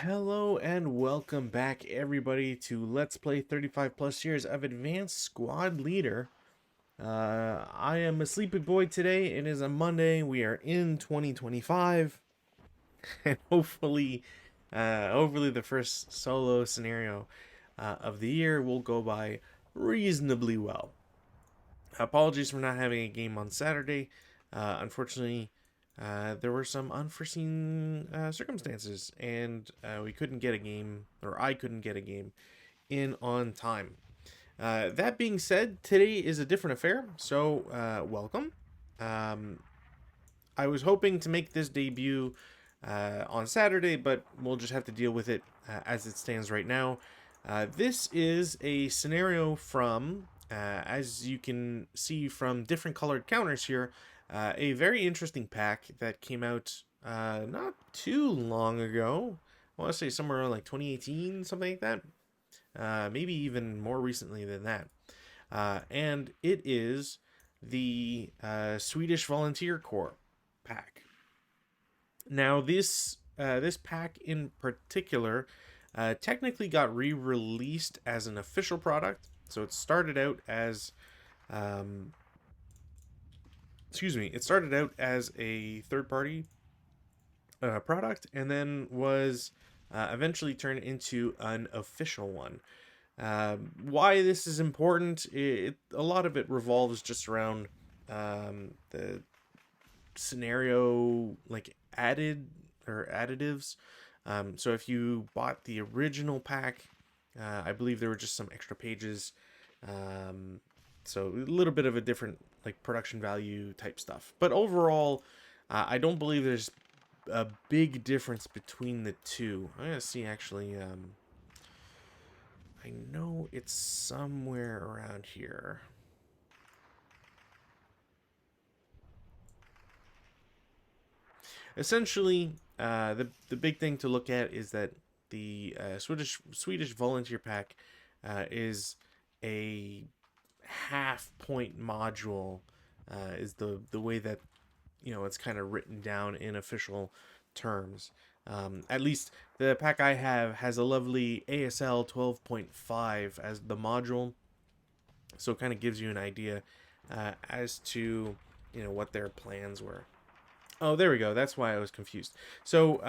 Hello and welcome back everybody to Let's Play 35 plus years of Advanced Squad Leader. I am a sleepy boy today. It is a Monday. We are in 2025 and hopefully the first solo scenario of the year will go by reasonably well. Apologies for not having a game on Saturday. Unfortunately, there were some unforeseen circumstances, and we couldn't get a game, or I couldn't get a game in on time. That being said, today is a different affair, so welcome. Um, I was hoping to make this debut on Saturday, but we'll just have to deal with it as it stands right now. This is a scenario from, as you can see from different colored counters here, a very interesting pack that came out not too long ago. I want to say somewhere around like 2018, something like that. Maybe even more recently than that. And it is the Swedish Volunteer Corps pack. Now, this pack in particular technically got re-released as an official product. So it started out as, it started out as a third-party product, and then was eventually turned into an official one. Why this is important? A lot of it revolves just around the scenario like additives. So if you bought the original pack, I believe there were just some extra pages. So a little bit of a different like production value type stuff. But overall, I don't believe there's a big difference between the two. I'm gonna see actually. I know it's somewhere around here. Essentially, the big thing to look at is that the Swedish Volunteer Pack is a half point module. Is the way that it's kind of written down in official terms. At least the pack I have has a lovely ASL 12.5 as the module, so it kind of gives you an idea as to what their plans were. Oh, there we go. That's why I was confused. So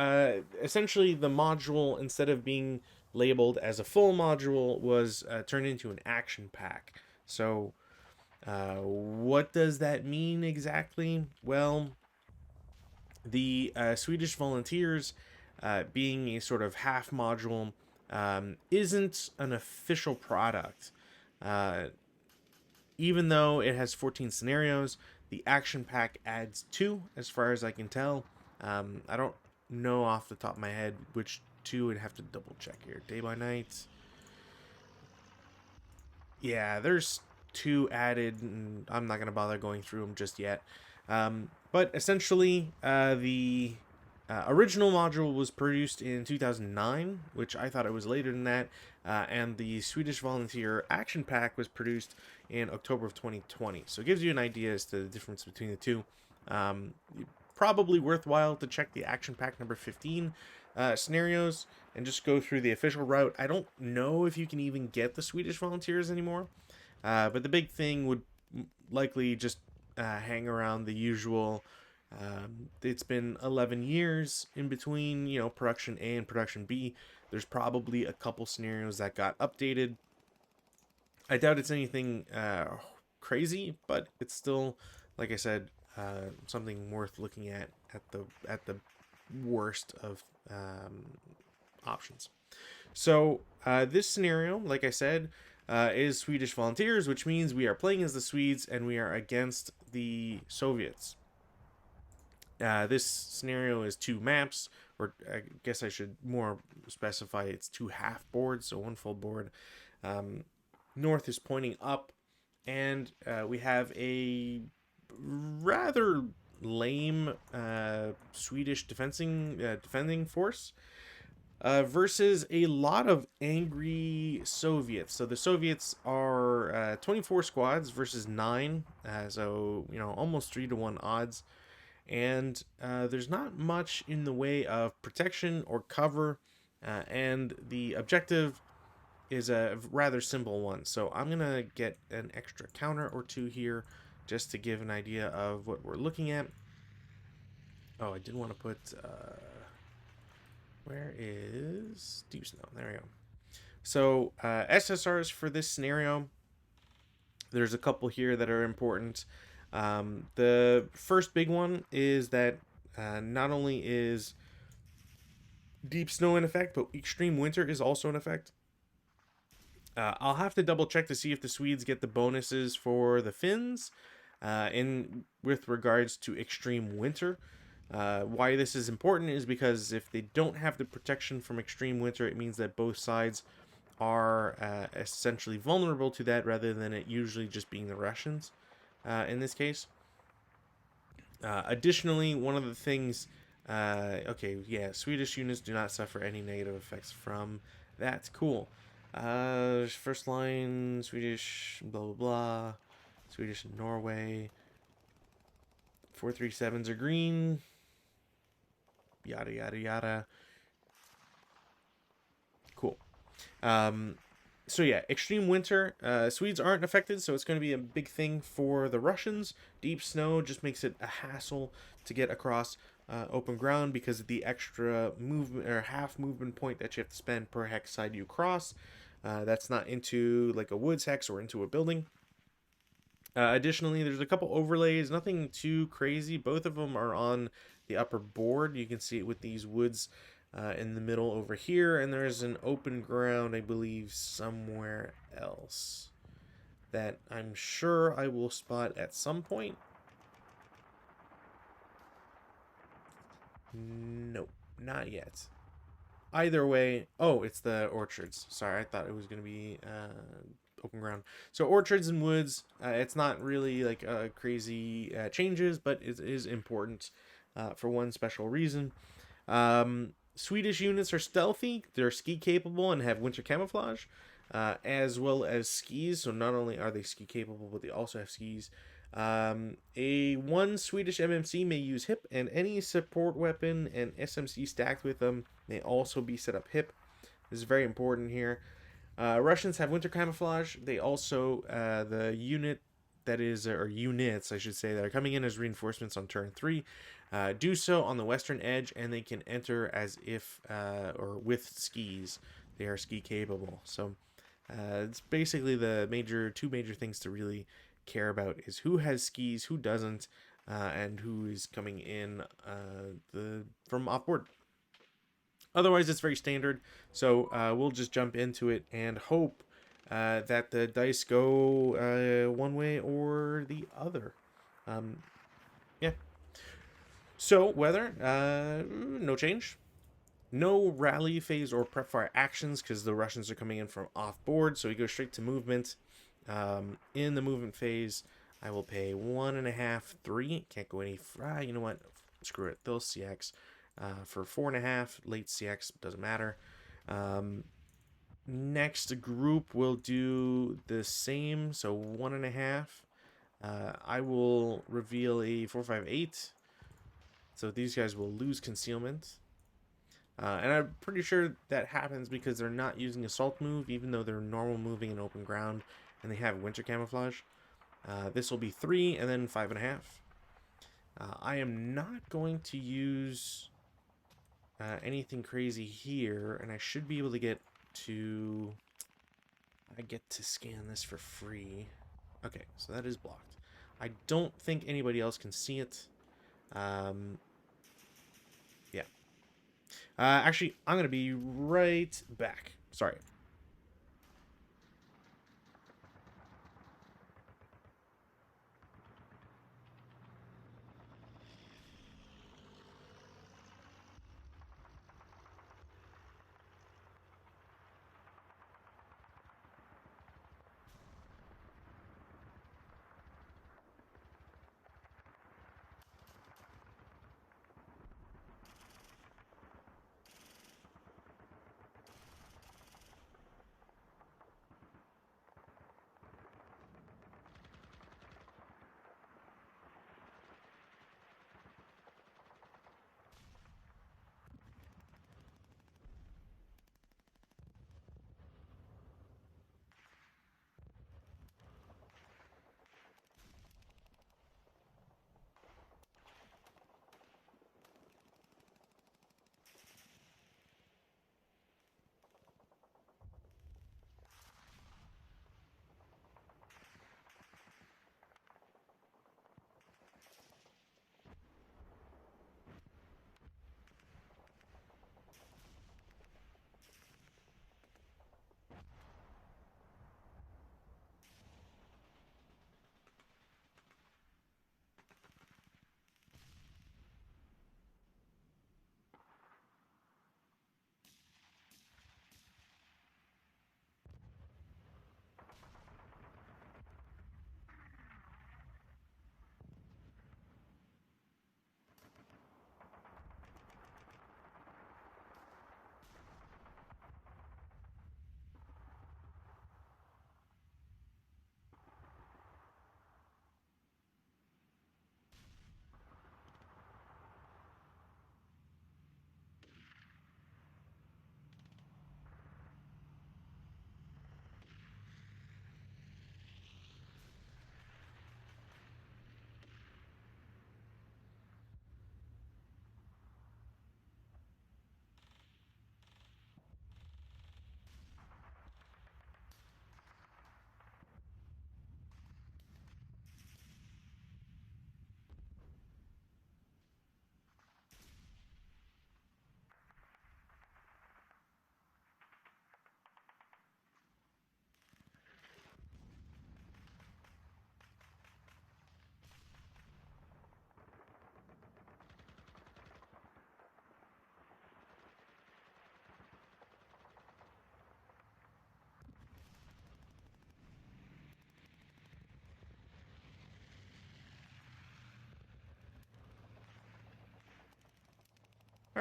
essentially, the module, instead of being labeled as a full module, was turned into an action pack. So what does that mean exactly? Well, the Swedish Volunteers, being a sort of half module, isn't an official product. Uh, Even though it has 14 scenarios, the action pack adds 2, as far as I can tell. I don't know off the top of my head which 2. I'd have to double check here. Day by night. Yeah, there's 2 added, and I'm not going to bother going through them just yet. But essentially, the original module was produced in 2009, which I thought it was later than that, and the Swedish Volunteer Action Pack was produced in October of 2020. So it gives you an idea as to the difference between the two. Probably worthwhile to check the Action Pack number 15 scenarios and just go through the official route. I don't know if you can even get the Swedish Volunteers anymore, but the big thing would likely just hang around the usual. It's been 11 years in between, production A and production B. There's probably a couple scenarios that got updated. I doubt it's anything crazy, but it's still, like I said, something worth looking at the worst of options. So this scenario, like I said, is Swedish Volunteers, which means we are playing as the Swedes and we are against the Soviets. This scenario is 2 maps, or I guess I should more specify it's 2 half boards, so 1 full board. North is pointing up, and we have a rather lame Swedish defending force versus a lot of angry Soviets. So the Soviets are 24 squads versus 9, so almost 3-to-1 odds. And there's not much in the way of protection or cover. and the objective is a rather simple one. So I'm gonna get an extra counter or two here just to give an idea of what we're looking at. Oh, I did want to put where is deep snow? There we go. So SSRs for this scenario, there's a couple here that are important. The first big one is that not only is deep snow in effect, but extreme winter is also in effect. I'll have to double check to see if the Swedes get the bonuses for the Finns in with regards to extreme winter. Why this is important is because if they don't have the protection from extreme winter, it means that both sides are essentially vulnerable to that rather than it usually just being the Russians in this case. Additionally, one of the things, okay, yeah, Swedish units do not suffer any negative effects from that. Cool. First line, Swedish, blah, blah, blah. Swedish and Norway. 437s are green. Yada, yada, yada. Cool. So yeah, extreme winter. Swedes aren't affected, so it's going to be a big thing for the Russians. Deep snow just makes it a hassle to get across open ground because of the extra movement or half movement point that you have to spend per hex side you cross. That's not into like a woods hex or into a building. Additionally, there's a couple overlays, nothing too crazy. Both of them are on the upper board. You can see it with these woods in the middle over here, and there's an open ground, I believe, somewhere else that I'm sure I will spot at some point. Nope, not yet. Either way, oh, it's the orchards. Sorry, I thought it was going to be open ground. So orchards and woods, it's not really like crazy changes, but it is important for one special reason. Swedish units are stealthy, they're ski capable and have winter camouflage, as well as skis. So not only are they ski capable, but they also have skis. A one Swedish MMC may use hip, and any support weapon and SMC stacked with them may also be set up hip. This is very important here. Russians have winter camouflage. They also, the unit that is, or units, I should say, that are coming in as reinforcements on turn 3, do so on the western edge, and they can enter as if, or with skis. They are ski capable. So it's basically the two major things to really care about is who has skis, who doesn't, and who is coming in from off board. Otherwise, it's very standard. So we'll just jump into it and hope that the dice go one way or the other. Yeah. So weather, no change. No rally phase or prep fire actions because the Russians are coming in from off board. So we go straight to movement. In the movement phase, I will pay 1.5, 3. Can't go any. You know what? Screw it. They'll CX. For 4.5, late CX doesn't matter. Next group will do the same, so 1.5. I will reveal a 458. So these guys will lose concealment. And I'm pretty sure that happens because they're not using assault move, even though they're normal moving in open ground, and they have winter camouflage. This will be 3, and then 5.5. I am not going to use anything crazy here, and I should be able to get to... I get to scan this for free. Okay, so that is blocked. I don't think anybody else can see it. Yeah. Actually, I'm going to be right back. Sorry.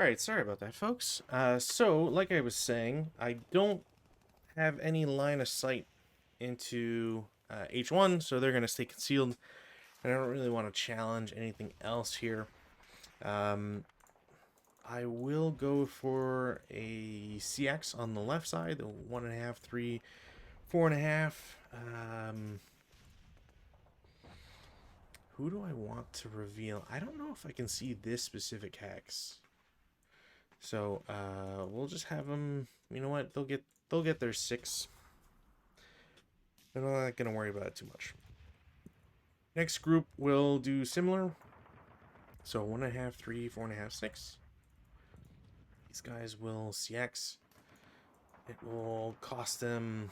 Alright, sorry about that, folks. So, like I was saying, I don't have any line of sight into H1, so they're going to stay concealed. And I don't really want to challenge anything else here. I will go for a CX on the left side, the 1.5, 3, 4.5. Who do I want to reveal? I don't know if I can see this specific hex. So we'll just have them. You know what? They'll get their 6. I'm not gonna worry about it too much. Next group will do similar. So 1.5, 3, 4.5, 6. These guys will CX. It will cost them.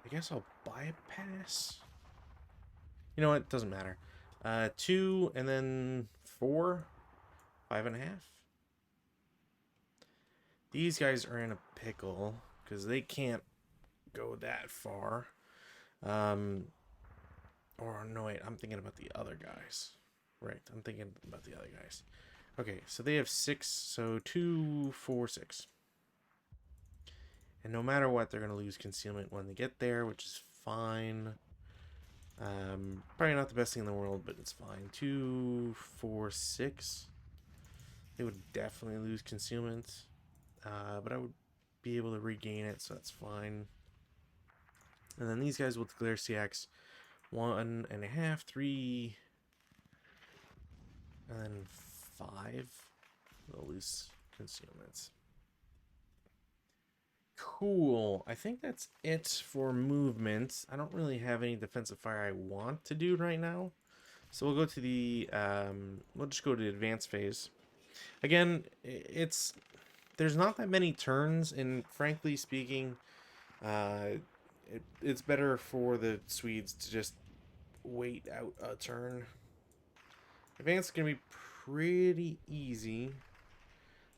I guess I'll bypass. You know what? Doesn't matter. 2 and then 4, 5.5. These guys are in a pickle because they can't go that far. Or no, wait, I'm thinking about the other guys. Right, I'm thinking about the other guys. Okay, so they have 6, so 2, 4, 6. And no matter what, they're going to lose concealment when they get there, which is fine. Probably not the best thing in the world, but it's fine. 2, 4, 6. They would definitely lose concealment. But I would be able to regain it, so that's fine. And then these guys will declare CX 1.5, 3, and then 5. They'll lose concealment. Cool. I think that's it for movement. I don't really have any defensive fire I want to do right now. So we'll go to the, we'll just go to the advanced phase. Again, there's not that many turns, and frankly speaking, it's better for the Swedes to just wait out a turn. Advance is going to be pretty easy.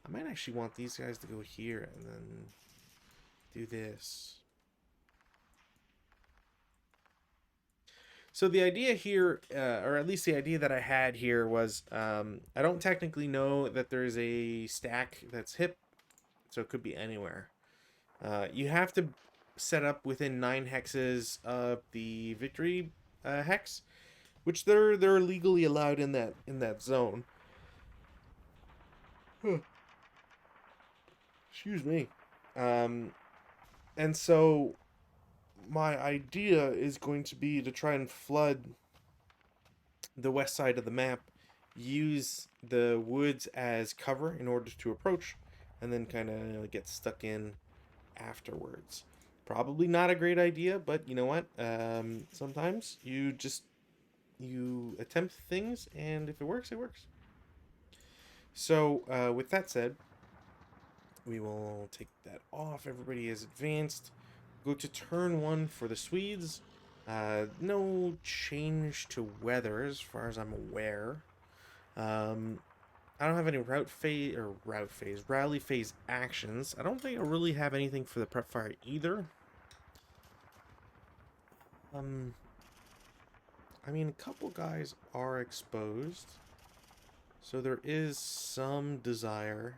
I might actually want these guys to go here and then do this. So the idea here, or at least the idea that I had here was, I don't technically know that there's a stack that's hip, so it could be anywhere. You have to set up within 9 hexes of the victory hex, which they're legally allowed in that zone. Excuse me. And so my idea is going to be to try and flood the west side of the map, use the woods as cover in order to approach, and then kind of get stuck in afterwards. Probably not a great idea, but you know what? Sometimes you attempt things, and if it works, it works. So with that said, we will take that off. Everybody is advanced. Go to turn 1 for the Swedes. No change to weather as far as I'm aware. I don't have any rally phase actions. I don't think I really have anything for the prep fire either. I mean, a couple guys are exposed, so there is some desire.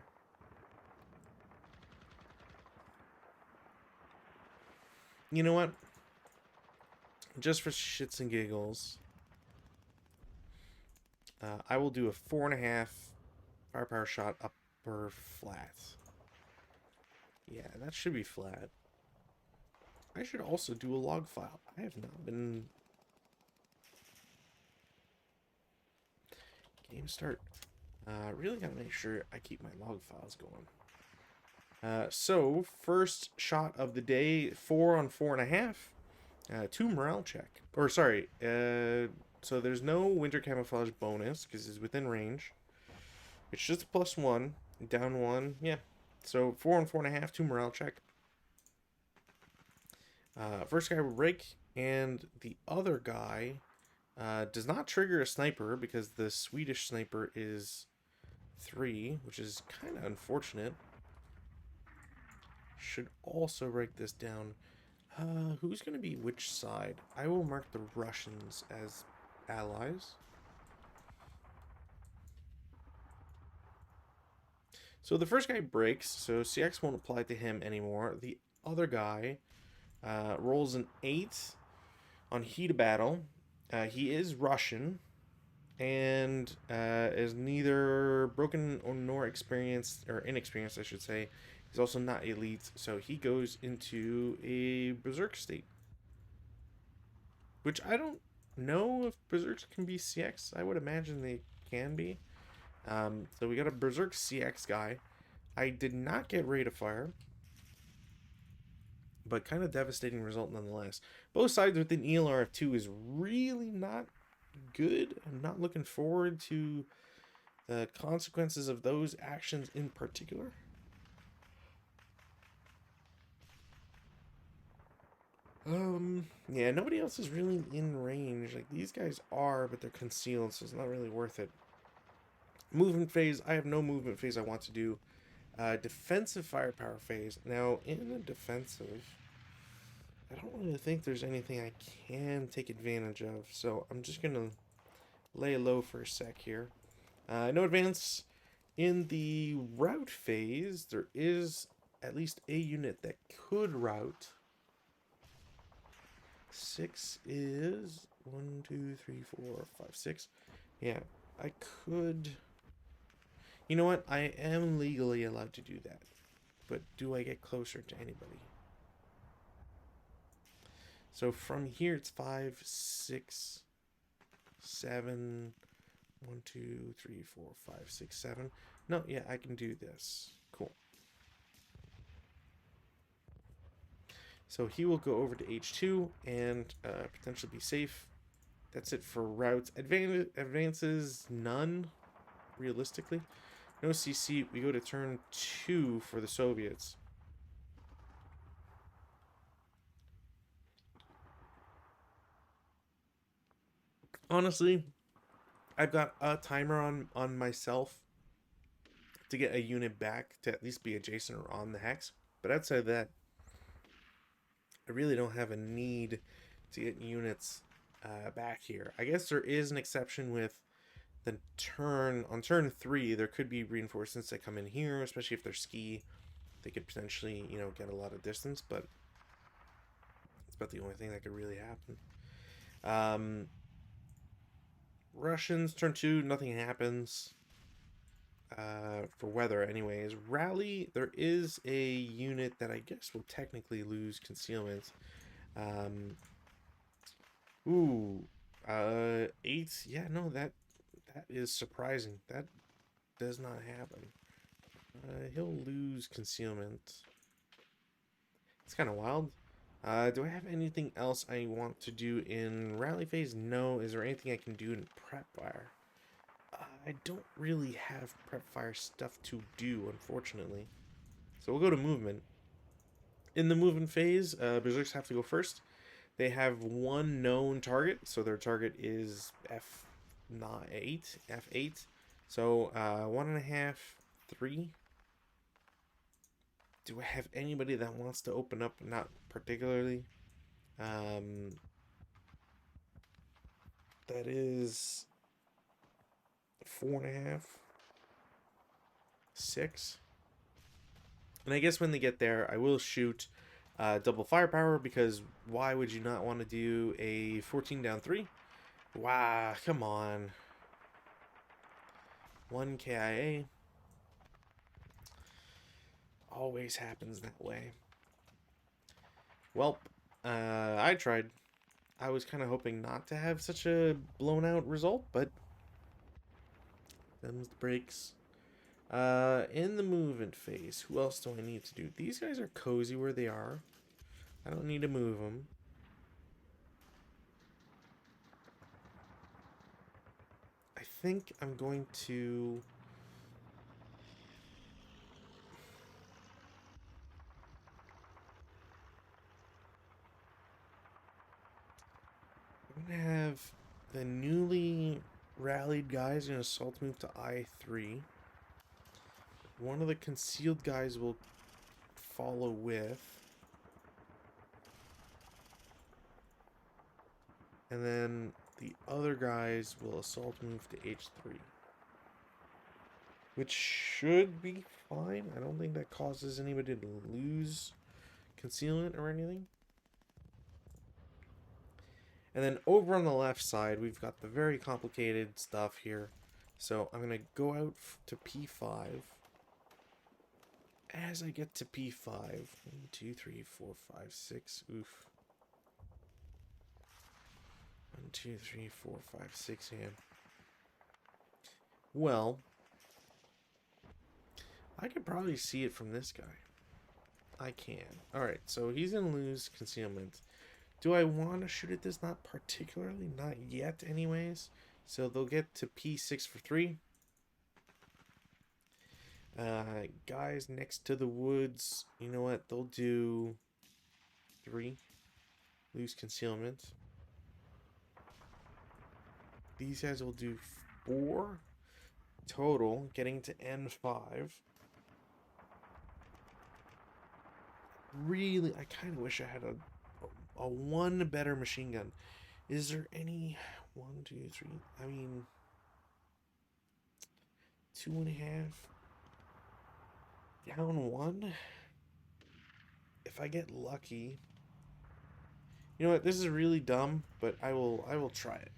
You know what? Just for shits and giggles, I will do a 4.5 firepower shot upper flat. Yeah, that should be flat. I should also do a log file. I have not been... Game start. Really gotta make sure I keep my log files going. So, first shot of the day, 4 on 4.5. 2 morale check. Or, sorry. So, there's no winter camouflage bonus, because it's within range. It's just a +1. Down 1. Yeah. So, 4 on 4.5, 2 morale check. First guy will rake, and the other guy does not trigger a sniper, because the Swedish sniper is 3, which is kind of unfortunate. Should also write this down. Who's going to be which side? I will mark the Russians as allies. So the first guy breaks, so CX won't apply to him anymore. The other guy rolls an 8 on heat of battle. He is Russian and is neither broken or nor experienced, or inexperienced, I should say. He's also not elite, so he goes into a berserk state, which I don't know if berserks can be CX. I would imagine they can be. So we got a berserk CX guy. I did not get rate of fire, but kind of devastating result nonetheless. Both sides within ELR of 2 is really not good. I'm not looking forward to the consequences of those actions in particular. Yeah, nobody else is really in range. Like, these guys are, but they're concealed, so it's not really worth it. Movement phase, I have no movement phase I want to do. Defensive firepower phase. Now, in the defensive, I don't really think there's anything I can take advantage of, so I'm just gonna lay low for a sec here. No advance. In the route phase, there is at least a unit that could route. 6 is 1, 2, 3, 4, 5, 6. Yeah, I could. You know what? I am legally allowed to do that. But do I get closer to anybody? So from here it's 5, 6, 7. 1, 2, 3, 4, 5, 6, 7. No, yeah, I can do this. Cool. So he will go over to H2 and potentially be safe. That's it for routes. Advances, none, realistically. No CC. We go to turn 2 for the Soviets. Honestly, I've got a timer on myself to get a unit back to at least be adjacent or on the hex. But outside of that, I really don't have a need to get units back here. I guess there is an exception with the on turn 3, there could be reinforcements that come in here, especially if they're ski. They could potentially, get a lot of distance, but it's about the only thing that could really happen. Russians, turn 2, nothing happens. For weather, anyways. Rally, there is a unit that I guess will technically lose concealment. 8. Yeah, no, that is surprising. That does not happen. He'll lose concealment. It's kind of wild. Do I have anything else I want to do in rally phase? No. Is there anything I can do in prep fire? I don't really have prep fire stuff to do, unfortunately. So we'll go to movement. In the movement phase, Berserks have to go first. They have one known target, so their target is F8. So 1.5, 3. Do I have anybody that wants to open up? Not particularly. That is 4.5, 6. And I guess when they get there, I will shoot double firepower, because why would you not want to do a 14 down 3? Wow, come on. 1 KIA. Always happens that way. Well, I tried. I was kind of hoping not to have such a blown out result, but them's the breaks. In the movement phase, who else do I need to do? These guys are cozy where they are. I don't need to move them. I think I'm going to... I'm going to have the newly rallied guys in assault move to I3. One of the concealed guys will follow with. And then the other guys will assault move to H3. which should be fine. I don't think that causes anybody to lose concealment or anything. And then over on the left side, we've got the very complicated stuff here. So I'm going to go out to P5. As I get to P5, 1, 2, 3, 4, 5, 6, oof. 1, 2, 3, 4, 5, 6 here. Well, I could probably see it from this guy. I can. Alright, so he's going to lose concealment. Do I want to shoot at this? Not particularly. Not yet, anyways. So they'll get to P6 for 3. Guys next to the woods, you know what? They'll do 3. Lose concealment. These guys will do 4 total, getting to N5. Really, I kind of wish I had a one better machine gun. Is there any 1, 2, 3? I mean, 2.5 down 1. If I get lucky, you know what? This is really dumb, but I will try it.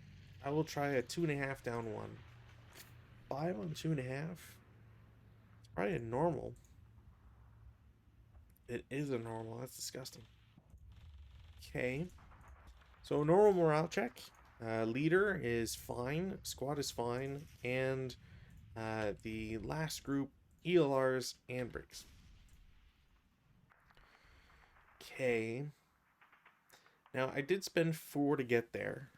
I will try a 2.5 down 1. 5 on 2.5. It's probably a normal. It is a normal. That's disgusting. Okay. So normal morale check. Leader is fine. Squad is fine. And the last group, ELRs and breaks. Okay. Now, I did spend 4 to get there.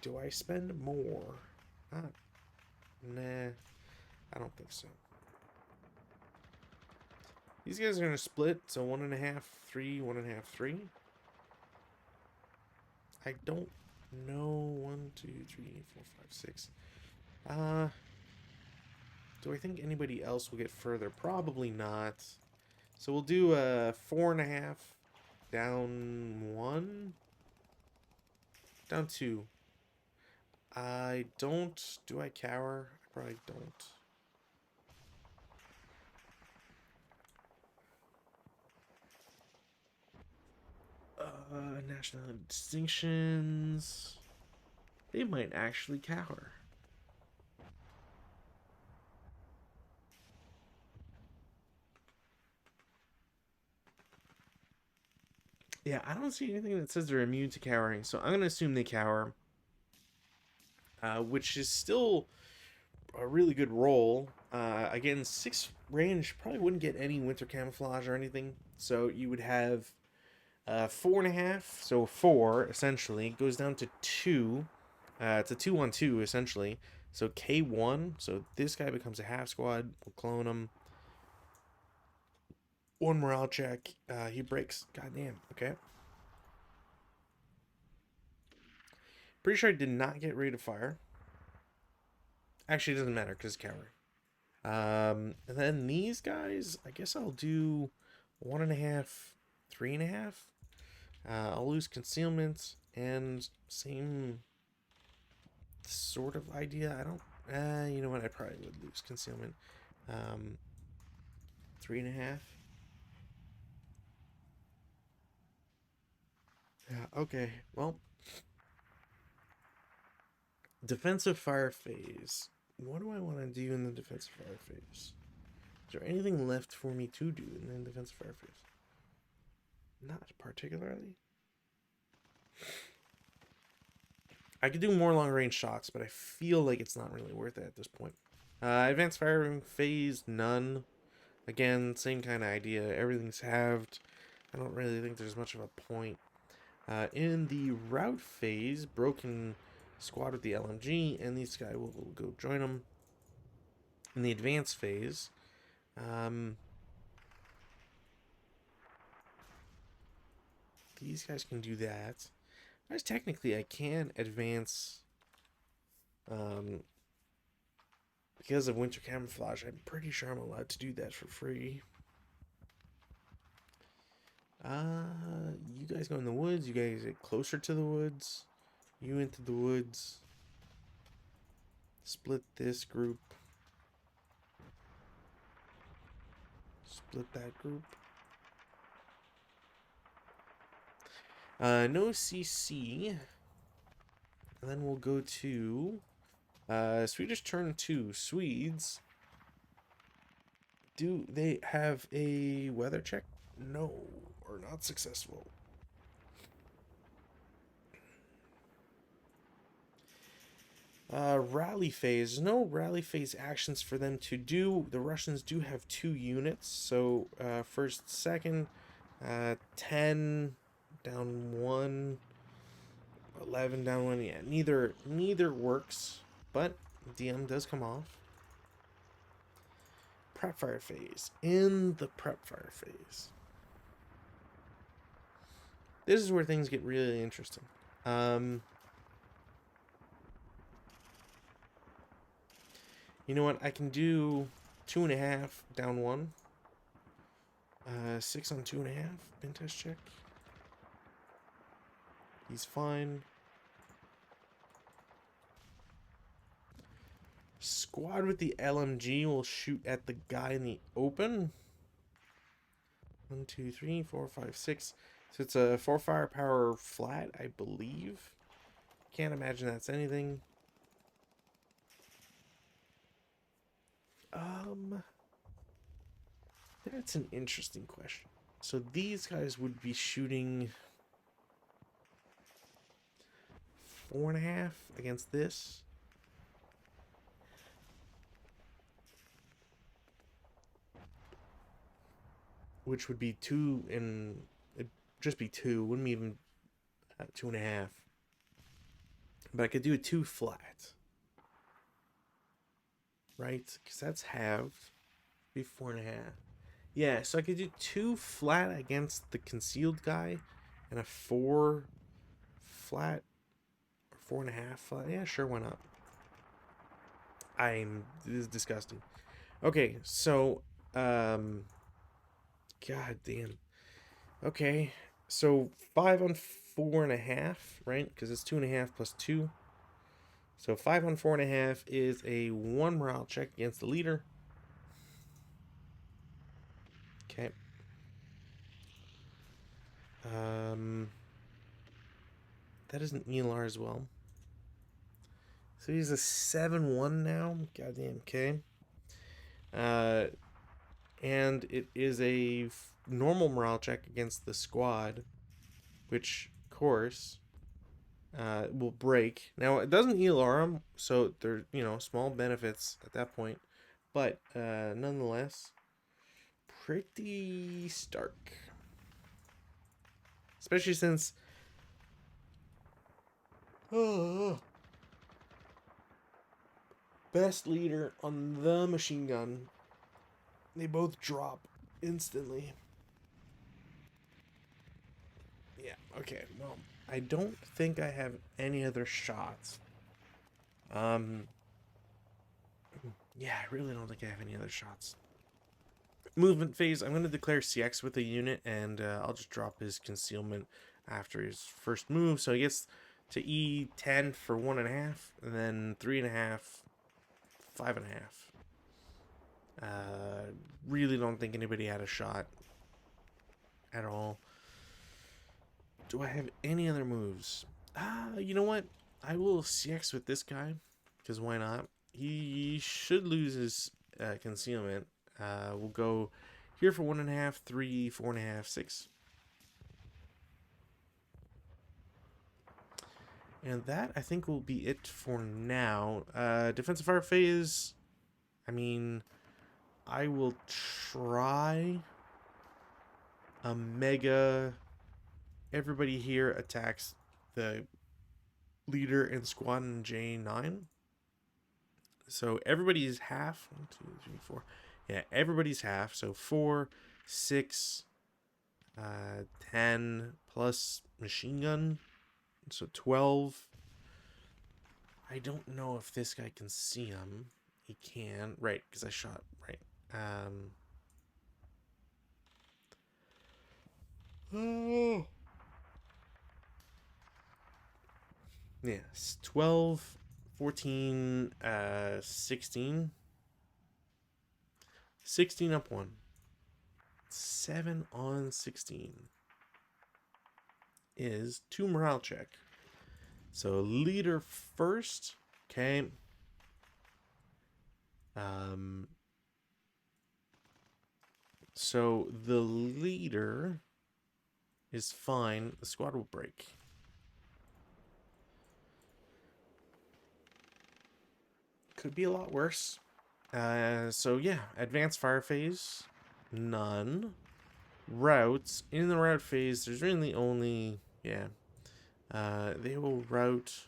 Do I spend more? Nah. I don't think so. These guys are going to split. So 1.5, 3, 1.5, 3. I don't know. 1, 2, 3, 4, 5, 6. Do I think anybody else will get further? Probably not. So we'll do a 4.5 down 1. Down 2. I don't. Do I cower? I probably don't. National distinctions. They might actually cower. Yeah, I don't see anything that says they're immune to cowering, so I'm going to assume they cower. Which is still a really good roll. Again, 6 range probably wouldn't get any winter camouflage or anything, so you would have 4.5, so 4 essentially goes down to 2. It's a 2-1-2 essentially. So K1, so this guy becomes a half squad. We'll clone him. 1 morale check. He breaks. Goddamn. Okay. Pretty sure I did not get rate of fire. Actually, it doesn't matter because it's cower. And then these guys, I guess I'll do 1.5, 3.5. I'll lose concealment and same sort of idea. I don't. You know what? I probably would lose concealment. 3.5. Yeah. Okay. Well. Defensive fire phase. What do I want to do in the defensive fire phase? Is there anything left for me to do in the defensive fire phase? Not particularly. I could do more long range shots, but I feel like it's not really worth it at this point. Advanced firing phase, none. Again, same kind of idea. Everything's halved. I don't really think there's much of a point. In the route phase, broken squad with the LMG, and these guys will go join them. In the advanced phase, these guys can do that. Guys, technically, I can advance because of winter camouflage. I'm pretty sure I'm allowed to do that for free. You guys go in the woods. You guys get closer to the woods. You into the woods. Split this group. Split that group. No CC. And then we'll go to Swedish turn 2. Swedes. Do they have a weather check? No, or not successful. Rally phase. No rally phase actions for them to do. The Russians do have 2 units. So first, second, 10 down 1, 11 down 1. Yeah, neither works, but DM does come off. Prep fire phase. In the prep fire phase. This is where things get really interesting. You know what? I can do 2.5 down 1. 6 on 2.5. Bin test check. He's fine. Squad with the LMG will shoot at the guy in the open. 1, 2, 3, 4, 5, 6. So it's a 4 firepower flat, I believe. Can't imagine that's anything. That's an interesting question. So these guys would be shooting 4.5 against this. Which would be 2, and it'd just be 2. Wouldn't be even 2.5. But I could do a 2 flat. Right? Because that's halved. Be 4.5. Yeah, so I could do 2 flat against the concealed guy, and a 4 flat, or 4.5 flat. Yeah, sure, why not? This is disgusting. Okay, so, god damn. Okay, so 5 on 4.5, right? Because it's 2.5 plus 2. So 5 on 4.5 is a 1 morale check against the leader. Okay. That is an ELR as well. So he's a 7-1 now. Goddamn, okay. And it is a normal morale check against the squad, which, of course, will break. Now, it doesn't ELR him, so there, small benefits at that point. But, nonetheless, pretty stark. Especially since... best leader on the machine gun. They both drop instantly. Yeah, okay, well, I don't think I have any other shots. Yeah, I really don't think I have any other shots. Movement phase, I'm going to declare CX with a unit, and I'll just drop his concealment after his first move. So he gets to E10 for 1.5, and then 3.5, 5.5. Really don't think anybody had a shot at all. Do I have any other moves? You know what? I will CX with this guy, because why not? He should lose his concealment. We'll go here for 1.5, 3, 4.5, 6. And that, I think, will be it for now. Defensive fire phase, I mean, I will try a mega... Everybody here attacks the leader in squadron J9. So everybody is half. 1, 2, 3, 4. Yeah, everybody's half. So 4, 6, 10 plus machine gun. So 12. I don't know if this guy can see him. He can. Right, because I shot. Right. Oh. Yes. 12, 14, 16. 16 up 1. 7 on 16 is 2 morale check. So leader first. Okay. So the leader is fine. The squad will break. Could be a lot worse. So yeah, advanced fire phase, none. Routes, in the route phase, there's really only, yeah. They will route,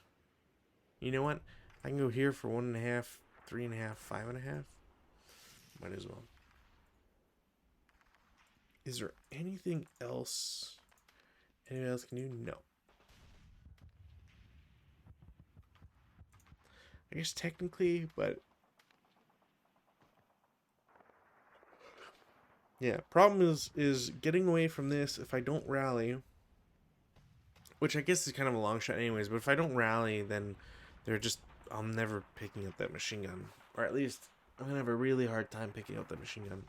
you know what? I can go here for 1.5, 3.5, 5.5. Might as well. Is there anything else anyone else can do? No. I guess technically, but yeah, problem is getting away from this if I don't rally, which I guess is kind of a long shot anyways, but if I don't rally, then they're just, I'm never picking up that machine gun. Or at least, I'm going to have a really hard time picking up that machine gun.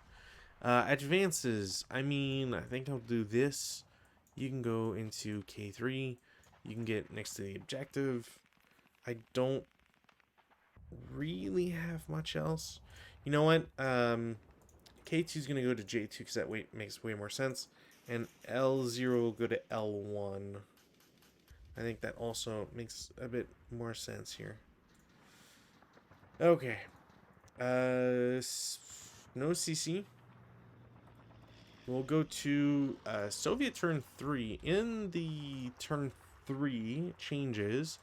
Advances, I mean, I think I'll do this. You can go into K3. You can get next to the objective. I don't really have much else. You know what? K2 is going to go to J2 because that makes way more sense. And L0 will go to L1. I think that also makes a bit more sense here. Okay. No CC. We'll go to Soviet turn 3. In the turn 3 changes,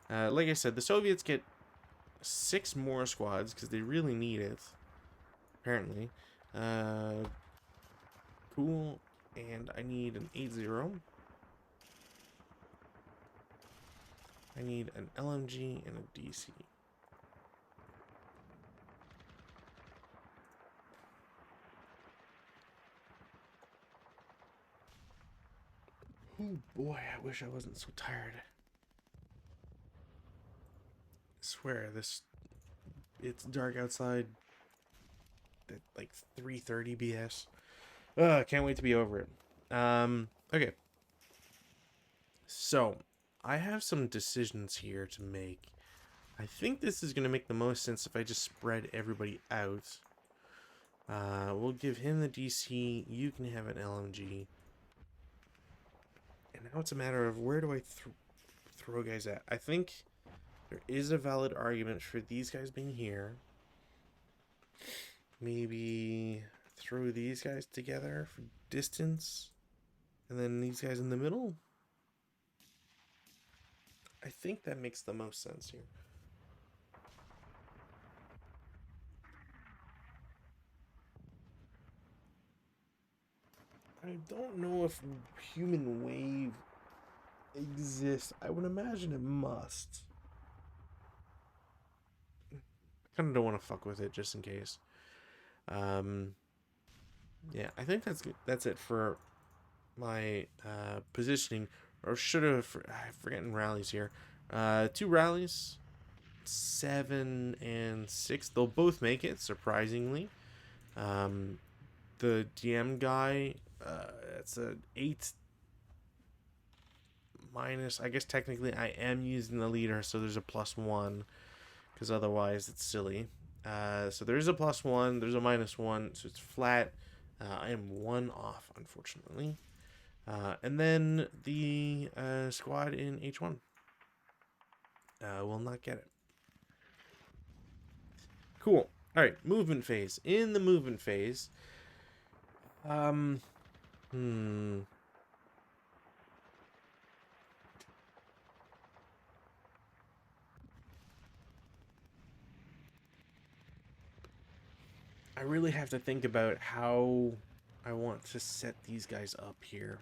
like I said, the Soviets get 6 more squads because they really need it. Apparently. Cool. And I need an 8-0. I need an LMG and a DC. Oh boy, I wish I wasn't so tired. I swear, it's dark outside at like 3:30 BS. I can't wait to be over it. Okay. So, I have some decisions here to make. I think this is going to make the most sense if I just spread everybody out. We'll give him the DC. You can have an LMG. And now it's a matter of where do I throw guys at. I think there is a valid argument for these guys being here. Maybe throw these guys together for distance. And then these guys in the middle. I think that makes the most sense here. I don't know if human wave exists. I would imagine it must. I kind of don't want to fuck with it just in case. Yeah, I think that's it for my positioning. Or should have, I'm forgetting rallies here. 2 rallies, 7 and 6. They'll both make it, surprisingly. The DM guy, it's a 8 minus. I guess technically I am using the leader, so there's a +1, because otherwise it's silly. So there's a +1, there's a -1, so it's flat. I am 1 off, unfortunately. And then the squad in H1 will not get it. Cool. All right, movement phase. In the movement phase, I really have to think about how I want to set these guys up here.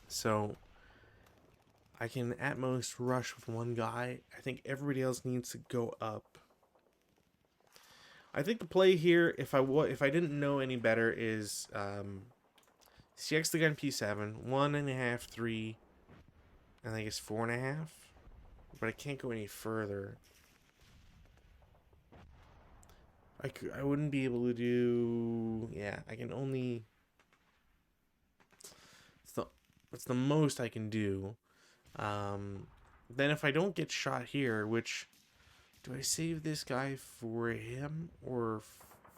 So I can at most rush with 1 guy. I think everybody else needs to go up. I think the play here, if I didn't know any better, is CX the gun P7, 1.5, 3, and I guess 4.5. But I can't go any further. I wouldn't be able to do... Yeah, I can only... It's the most I can do. Then if I don't get shot here, which... Do I save this guy for him or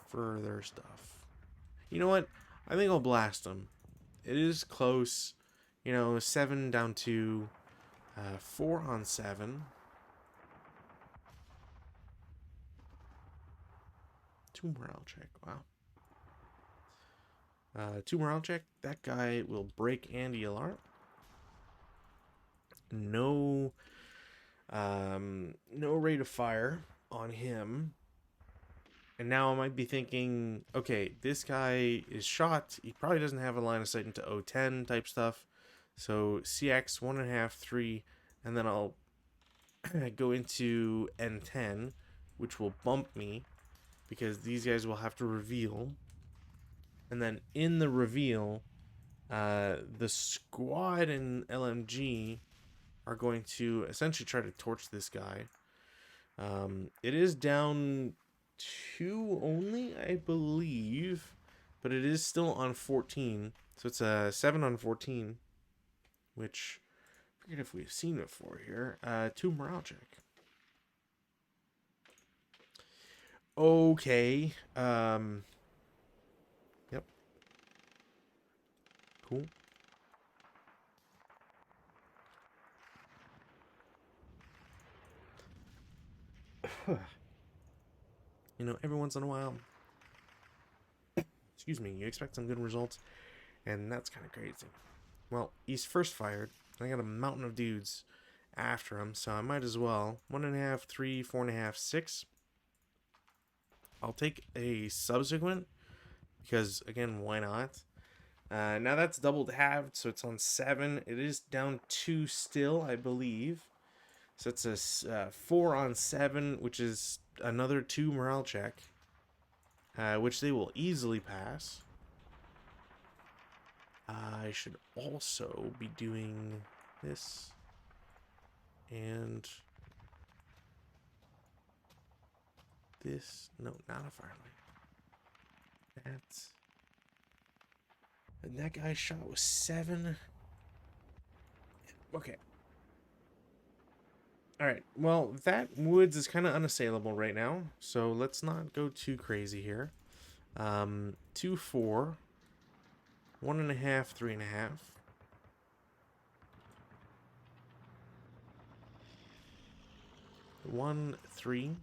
further stuff? You know what? I think I'll blast him. It is close. You know, 7 down to 4 on 7. 2 morale check. Wow. 2 morale check. That guy will break Andy alarm. No, no rate of fire on him. And now I might be thinking, okay, this guy is shot. He probably doesn't have a line of sight into O10 type stuff. So CX 1.5, 3, and then I'll go into N10, which will bump me because these guys will have to reveal. And then in the reveal, the squad and LMG are going to essentially try to torch this guy. It is down 2 only, I believe, but it is still on 14. So it's a 7 on 14, which I forget if we've seen before here. 2 morale check. Okay. Yep. Cool. You know, every once in a while, excuse me, you expect some good results, and that's kind of crazy. Well, he's first fired. I got a mountain of dudes after him, so I might as well. 1.5, 3, 4.5, 6. I'll take a subsequent because, again, why not? Now that's doubled halved, so it's on 7. It is down 2 still, I believe. So it's a 4 on 7, which is another 2 morale check, which they will easily pass. I should also be doing this and this. No, not a firelight. That's... And that guy's shot was 7. Okay. Alright, well, that woods is kind of unassailable right now, so let's not go too crazy here. 2, 4. 1.5, 3.5. 1, 3.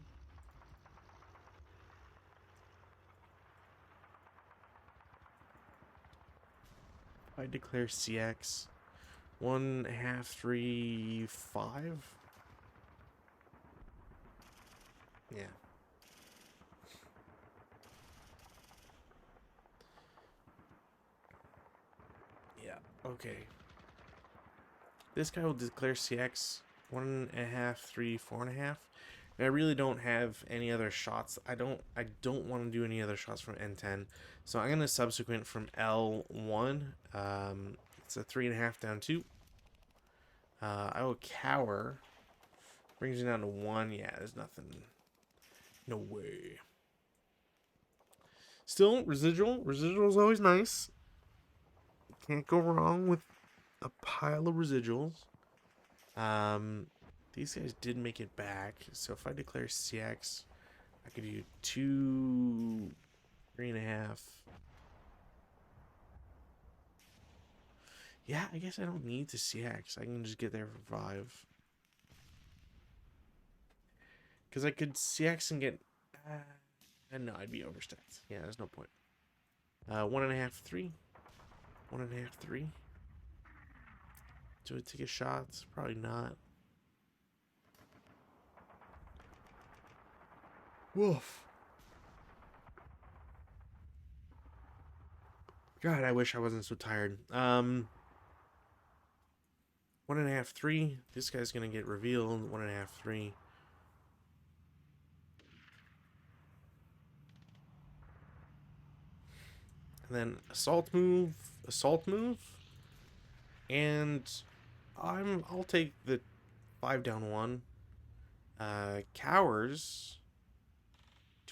I declare CX 1.5, 3, 5. Yeah. Yeah, okay. This guy will declare CX 1.5, 3, 4.5. And I really don't have any other shots. I don't want to do any other shots from N10. So I'm gonna subsequent from L1. It's a 3.5 down 2. I will cower. Brings me down to 1. Yeah, there's nothing. No way. Still, residual. Residual is always nice. Can't go wrong with a pile of residuals. These guys did make it back. So if I declare CX, I could do 2, 3.5. Yeah, I guess I don't need to CX. I can just get there for 5. Because I could CX and get... no, I'd be overstacked. Yeah, there's no point. 1.5, 3. 1.5, 3. Do I take a shot? Probably not. Woof. God, I wish I wasn't so tired. 1.5, 3. This guy's gonna get revealed. 1.5, 3. And then assault move, and I'll take the 5 down 1. Cowers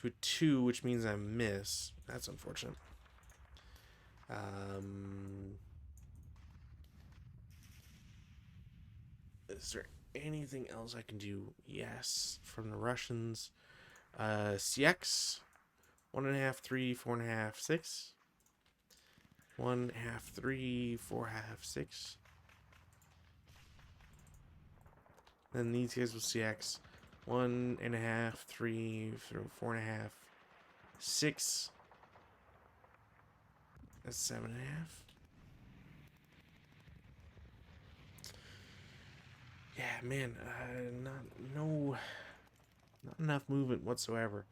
to a 2, which means I miss. That's unfortunate. Is there anything else I can do? Yes, from the Russians. CX, 1.5, 3, 4.5, 6. 1.5, 3, 4.5, 6. Then these guys will CX. 1.5, 3, 4.5, 6. That's 7.5. Yeah, man. Not enough movement whatsoever.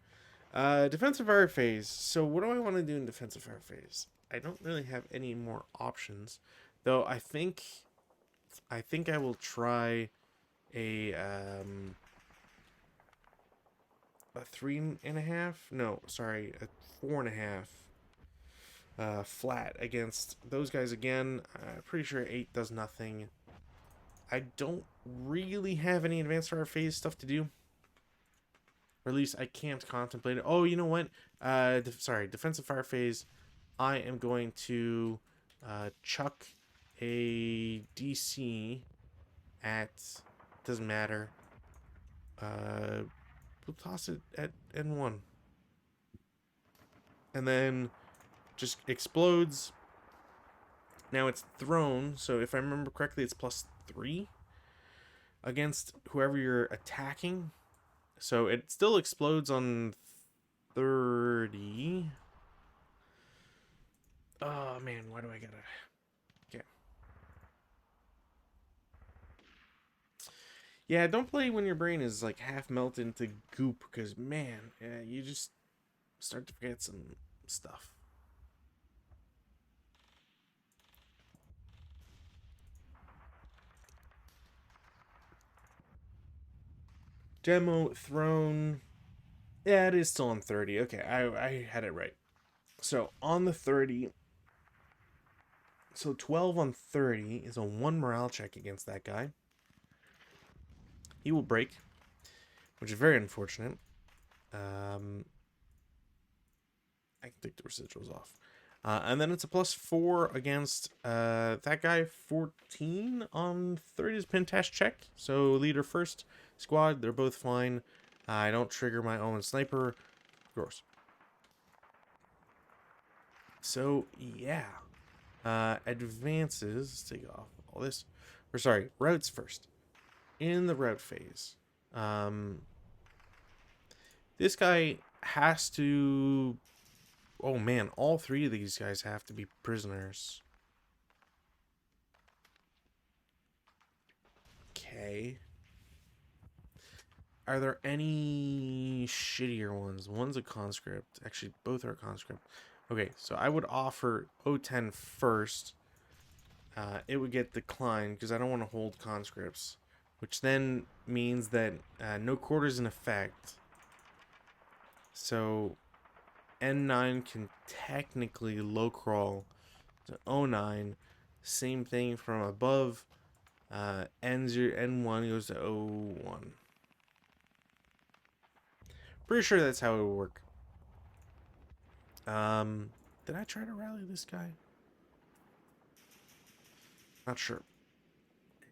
Defensive fire phase. So what do I want to do in defensive fire phase? I don't really have any more options, though. I think I will try a 3.5. No, sorry, a 4.5. Flat against those guys again. Pretty sure 8 does nothing. I don't really have any advanced fire phase stuff to do. Or at least I can't contemplate it. Oh, you know what? Sorry, defensive fire phase. I am going to chuck a DC at... Doesn't matter. We'll toss it at N1. And then just explodes. Now it's thrown, so if I remember correctly, it's +3 against whoever you're attacking. So it still explodes on 30. Oh man, why do I gotta... Okay. Yeah, don't play when your brain is like half melted into goop, because man, you just start to forget some stuff. Demo thrown. Yeah, it is still on 30. Okay, I had it right. So on the 30. So 12 on 30 is a 1 morale check against that guy. He will break, which is very unfortunate. I can take the residuals off. And then it's a +4 against that guy. 14 on 30 is Pentash check. So leader first, squad, they're both fine. I don't trigger my own sniper. Gross. So, yeah. Advances. Let's take off all this. Or sorry, routes first. In the route phase. This guy has to... Oh man, all 3 of these guys have to be prisoners. Okay. Are there any shittier ones? One's a conscript. Actually, both are conscript. Okay, so I would offer O10 first. It would get declined because I don't want to hold conscripts. Which then means that no quarters in effect. So N9 can technically low crawl to O9. Same thing from above. N1 goes to O1. Pretty sure that's how it would work. Did I try to rally this guy? Not sure.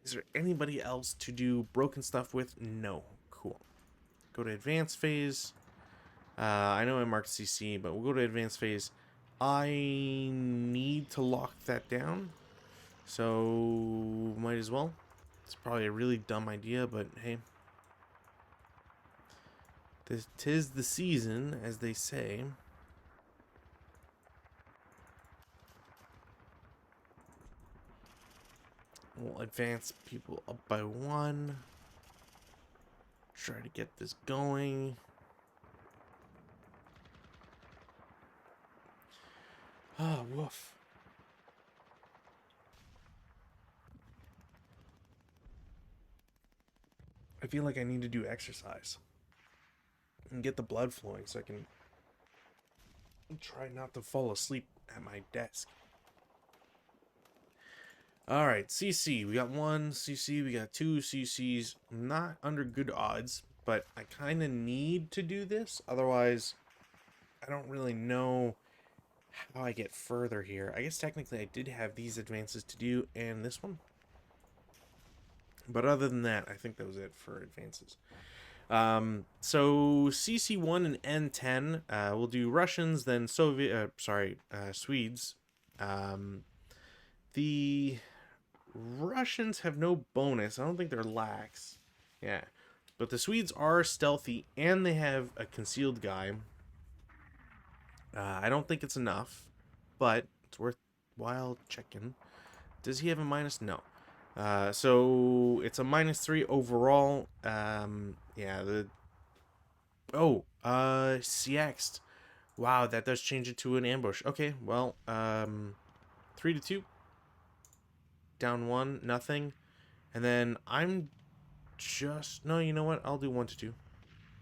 Is there anybody else to do broken stuff with? No. Cool. Go to advanced phase. I know I marked CC, but we'll go to advanced phase. I need to lock that down. So, might as well. It's probably a really dumb idea, but hey. Tis the season, as they say. We'll advance people up by 1. Try to get this going. Ah, woof. I feel like I need to do exercise and get the blood flowing so I can try not to fall asleep at my desk. Alright, CC. We got 1 CC, we got 2 CCs. I'm not under good odds, but I kind of need to do this. Otherwise, I don't really know how I get further here. I guess technically I did have these advances to do and this one. But other than that, I think that was it for advances. So CC1 and N10, we'll do Russians, then Swedes. The Russians have no bonus. I don't think they're lax. Yeah. But the Swedes are stealthy, and they have a concealed guy. I don't think it's enough, but it's worthwhile checking. Does he have a minus? No. So it's a -3 overall. Yeah, CX'd. Wow, that does change it to an ambush. Okay, well, 3-2. Down 1, nothing. And then no, you know what? I'll do 1-2.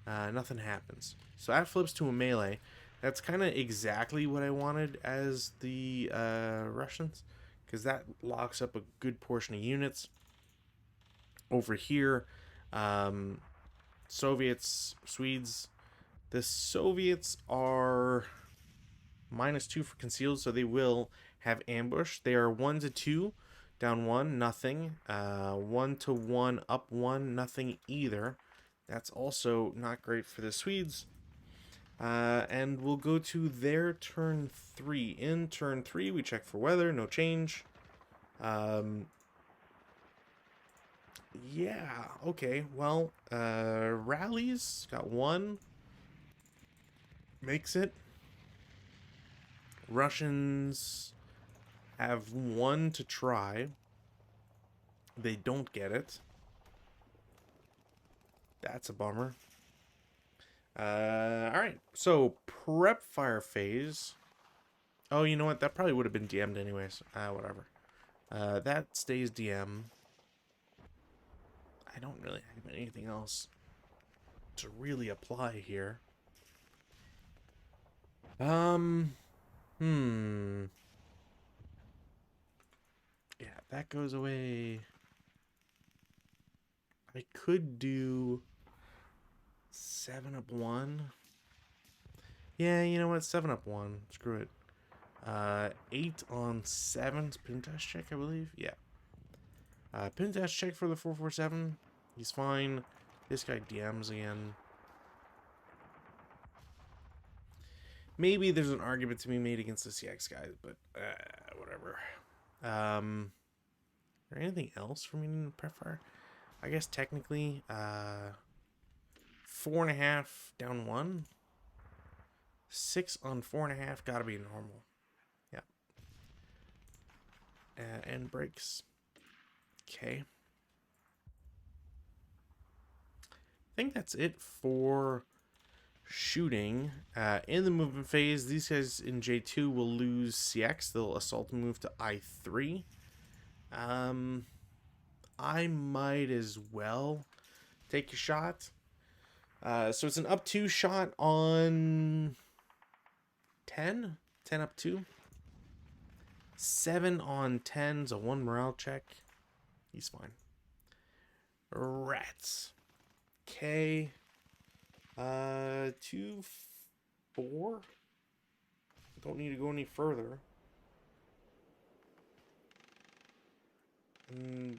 Nothing happens. So that flips to a melee. That's kind of exactly what I wanted as the Russians, because that locks up a good portion of units. Over here, Soviets, Swedes. The Soviets are -2 for concealed, so they will have ambush. They are 1-2, down 1, nothing. 1-1, up 1, nothing either. That's also not great for the Swedes. And we'll go to their turn 3. In turn 3, we check for weather, no change. Yeah, okay, well, rallies, got 1. Makes it. Russians have 1 to try. They don't get it. That's a bummer. Alright, so prep fire phase. Oh, you know what? That probably would have been DM'd anyways. Whatever. That stays DM. I don't really have anything else to really apply here. Yeah, that goes away. I could do 7-up 1. Yeah, you know what? 7-up 1. Screw it. 8 on 7's pin test check, I believe. Yeah. Pin test check for the 447. He's fine. This guy DMs again. Maybe there's an argument to be made against the CX guys, but whatever. Is there anything else for me to prep fire? I guess technically, 4.5 down 1. 6 on 4.5 gotta be normal. Yeah. And breaks. Okay. I think that's it for shooting. In the movement phase, these guys in J2 will lose CX. They'll assault and move to I3. I might as well take a shot. So it's an up 2 shot on 10. 10 up 2. 7 on 10's a 1 morale check. He's fine. Rats. Okay. 2, 4. Don't need to go any further. Yeah,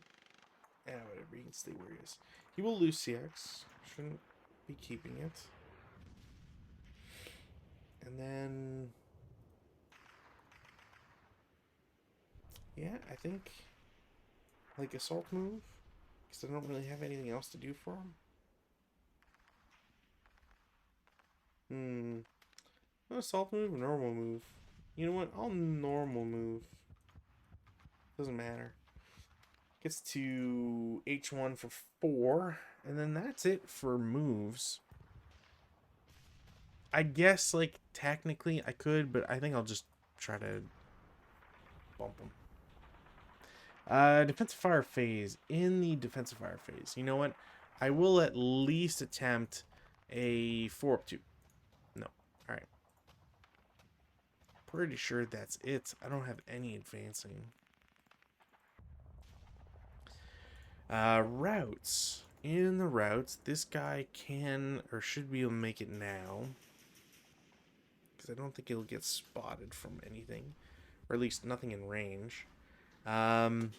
whatever. He can stay where he is. He will lose CX. Shouldn't be keeping it. And then... yeah, I think... like, assault move. Because I don't really have anything else to do for him. Assault move or normal move? You know what? I'll normal move. Doesn't matter. Gets to H1 for 4. And then that's it for moves. I guess, like, technically I could, but I think I'll just try to bump him. Defensive fire phase. In the defensive fire phase, you know what? I will at least attempt a 4-up 2. No. Alright. Pretty sure that's it. I don't have any advancing. Routes. In the routes, this guy can or should be able to make it now. because I don't think it'll get spotted from anything, or at least nothing in range. Guy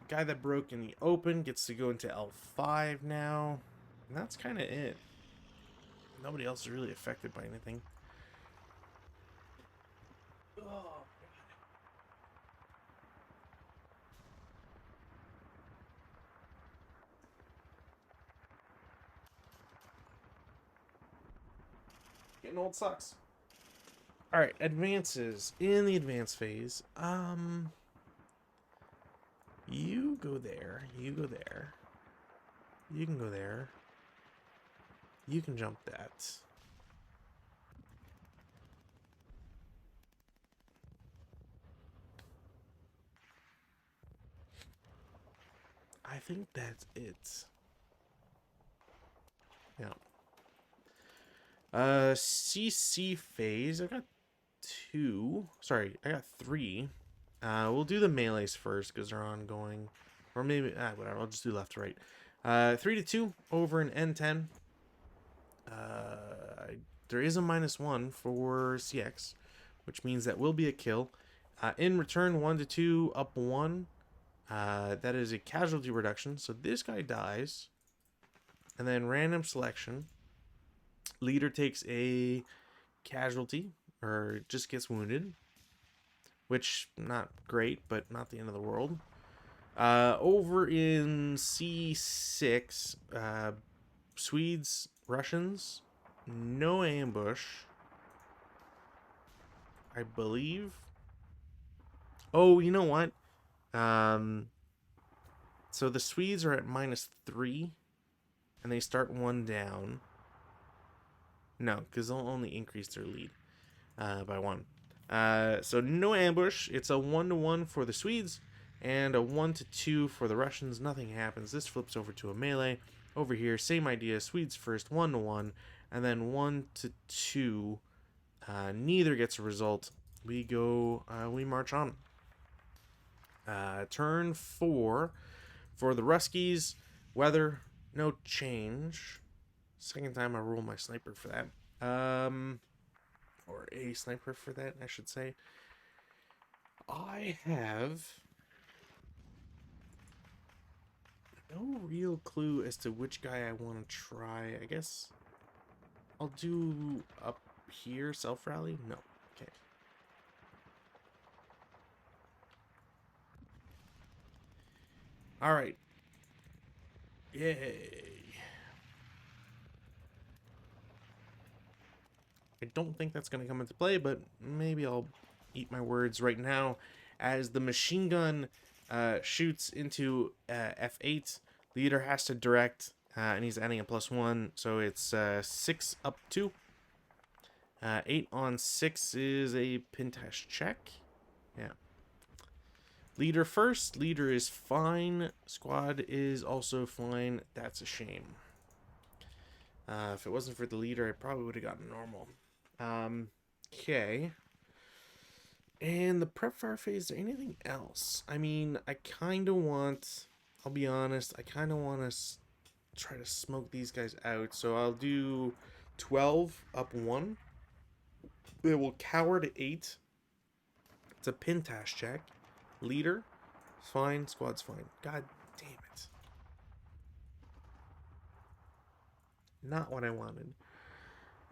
that broke in the open gets to go into L5 now, and that's kind of it. Nobody else is really affected by anything. Oh. Getting old sucks. Alright, advances. In the advance phase, you go there, you go there. You can go there. You can jump that. I think that's it. Yeah. CC phase. I got 2. Sorry, I got 3. We'll do the melees first because they're ongoing. Or maybe, whatever. I'll just do left to right. 3 to 2 over an N10. There is a -1 for CX, which means that will be a kill. In return, 1 to 2, up 1. That is a casualty reduction. So this guy dies. And then random selection. Leader takes a casualty, or just gets wounded. Which, not great, but not the end of the world. Over in C6, Swedes, Russians, no ambush, I believe. Oh, you know what? So the Swedes are at -3, and they start 1 down. No, because they'll only increase their lead by 1. So no ambush. It's a 1-to-1 for the Swedes, and a 1-to-2 for the Russians. Nothing happens. This flips over to a melee. Over here, same idea. Swedes first, 1-to-1, and then 1-to-2. Neither gets a result. We go. We march on. Turn 4 for the Ruskies. Weather, no change. Second time I roll my sniper for that. Or a sniper for that, I should say. I have no real clue as to which guy I want to try. I guess I'll do up here, self-rally? No. Okay. Alright. Yay. I don't think that's going to come into play, but maybe I'll eat my words right now. As the machine gun shoots into F8, leader has to direct, and he's adding a +1, so it's 6 up 2. 8 on 6 is a pintash check. Yeah. Leader first. Leader is fine. Squad is also fine. That's a shame. If it wasn't for the leader, I probably would have gotten normal. Okay. And the prep fire phase, is there anything else? I mean, I kind of want, I'll be honest, I kind of want to try to smoke these guys out. So I'll do 12 up 1. It will cower to 8. It's a pintash check. Leader, fine. Squad's fine. God damn it. Not what I wanted.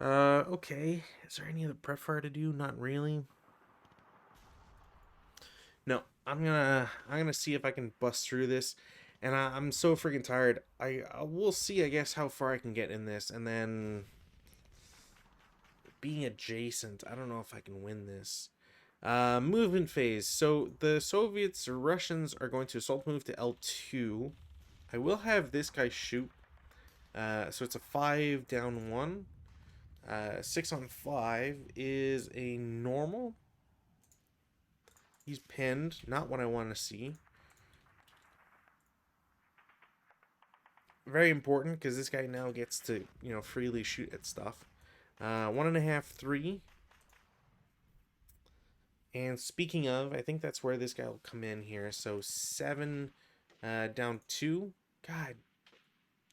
Okay. Is there any other prep fire to do? Not really. No, I'm gonna see if I can bust through this, and I'm so freaking tired. I will see, I guess, how far I can get in this, and then being adjacent, I don't know if I can win this. Movement phase. So the Soviets or Russians are going to assault move to L2. I will have this guy shoot. So it's a 5 down 1. 6 on 5 is a normal. He's pinned. Not what I want to see. Very important because this guy now gets to, freely shoot at stuff. 1.5, 3. And speaking of, I think that's where this guy will come in here. So 7 down 2. God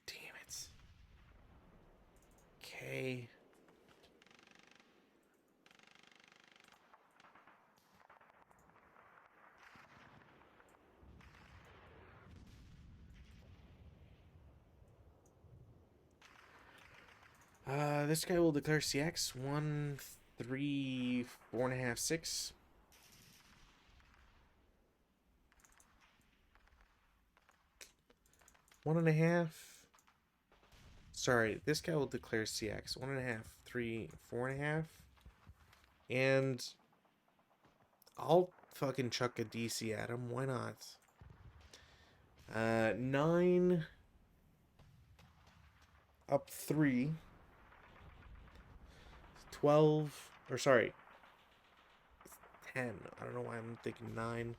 damn it. Okay. This guy will declare CX 1, 3, 4.5, 6. One and a half. Sorry, this guy will declare CX 1.5, 3, 4.5. And I'll fucking chuck a DC at him. Why not? 9 up 3. 12. Or sorry. 10. I don't know why I'm thinking 9.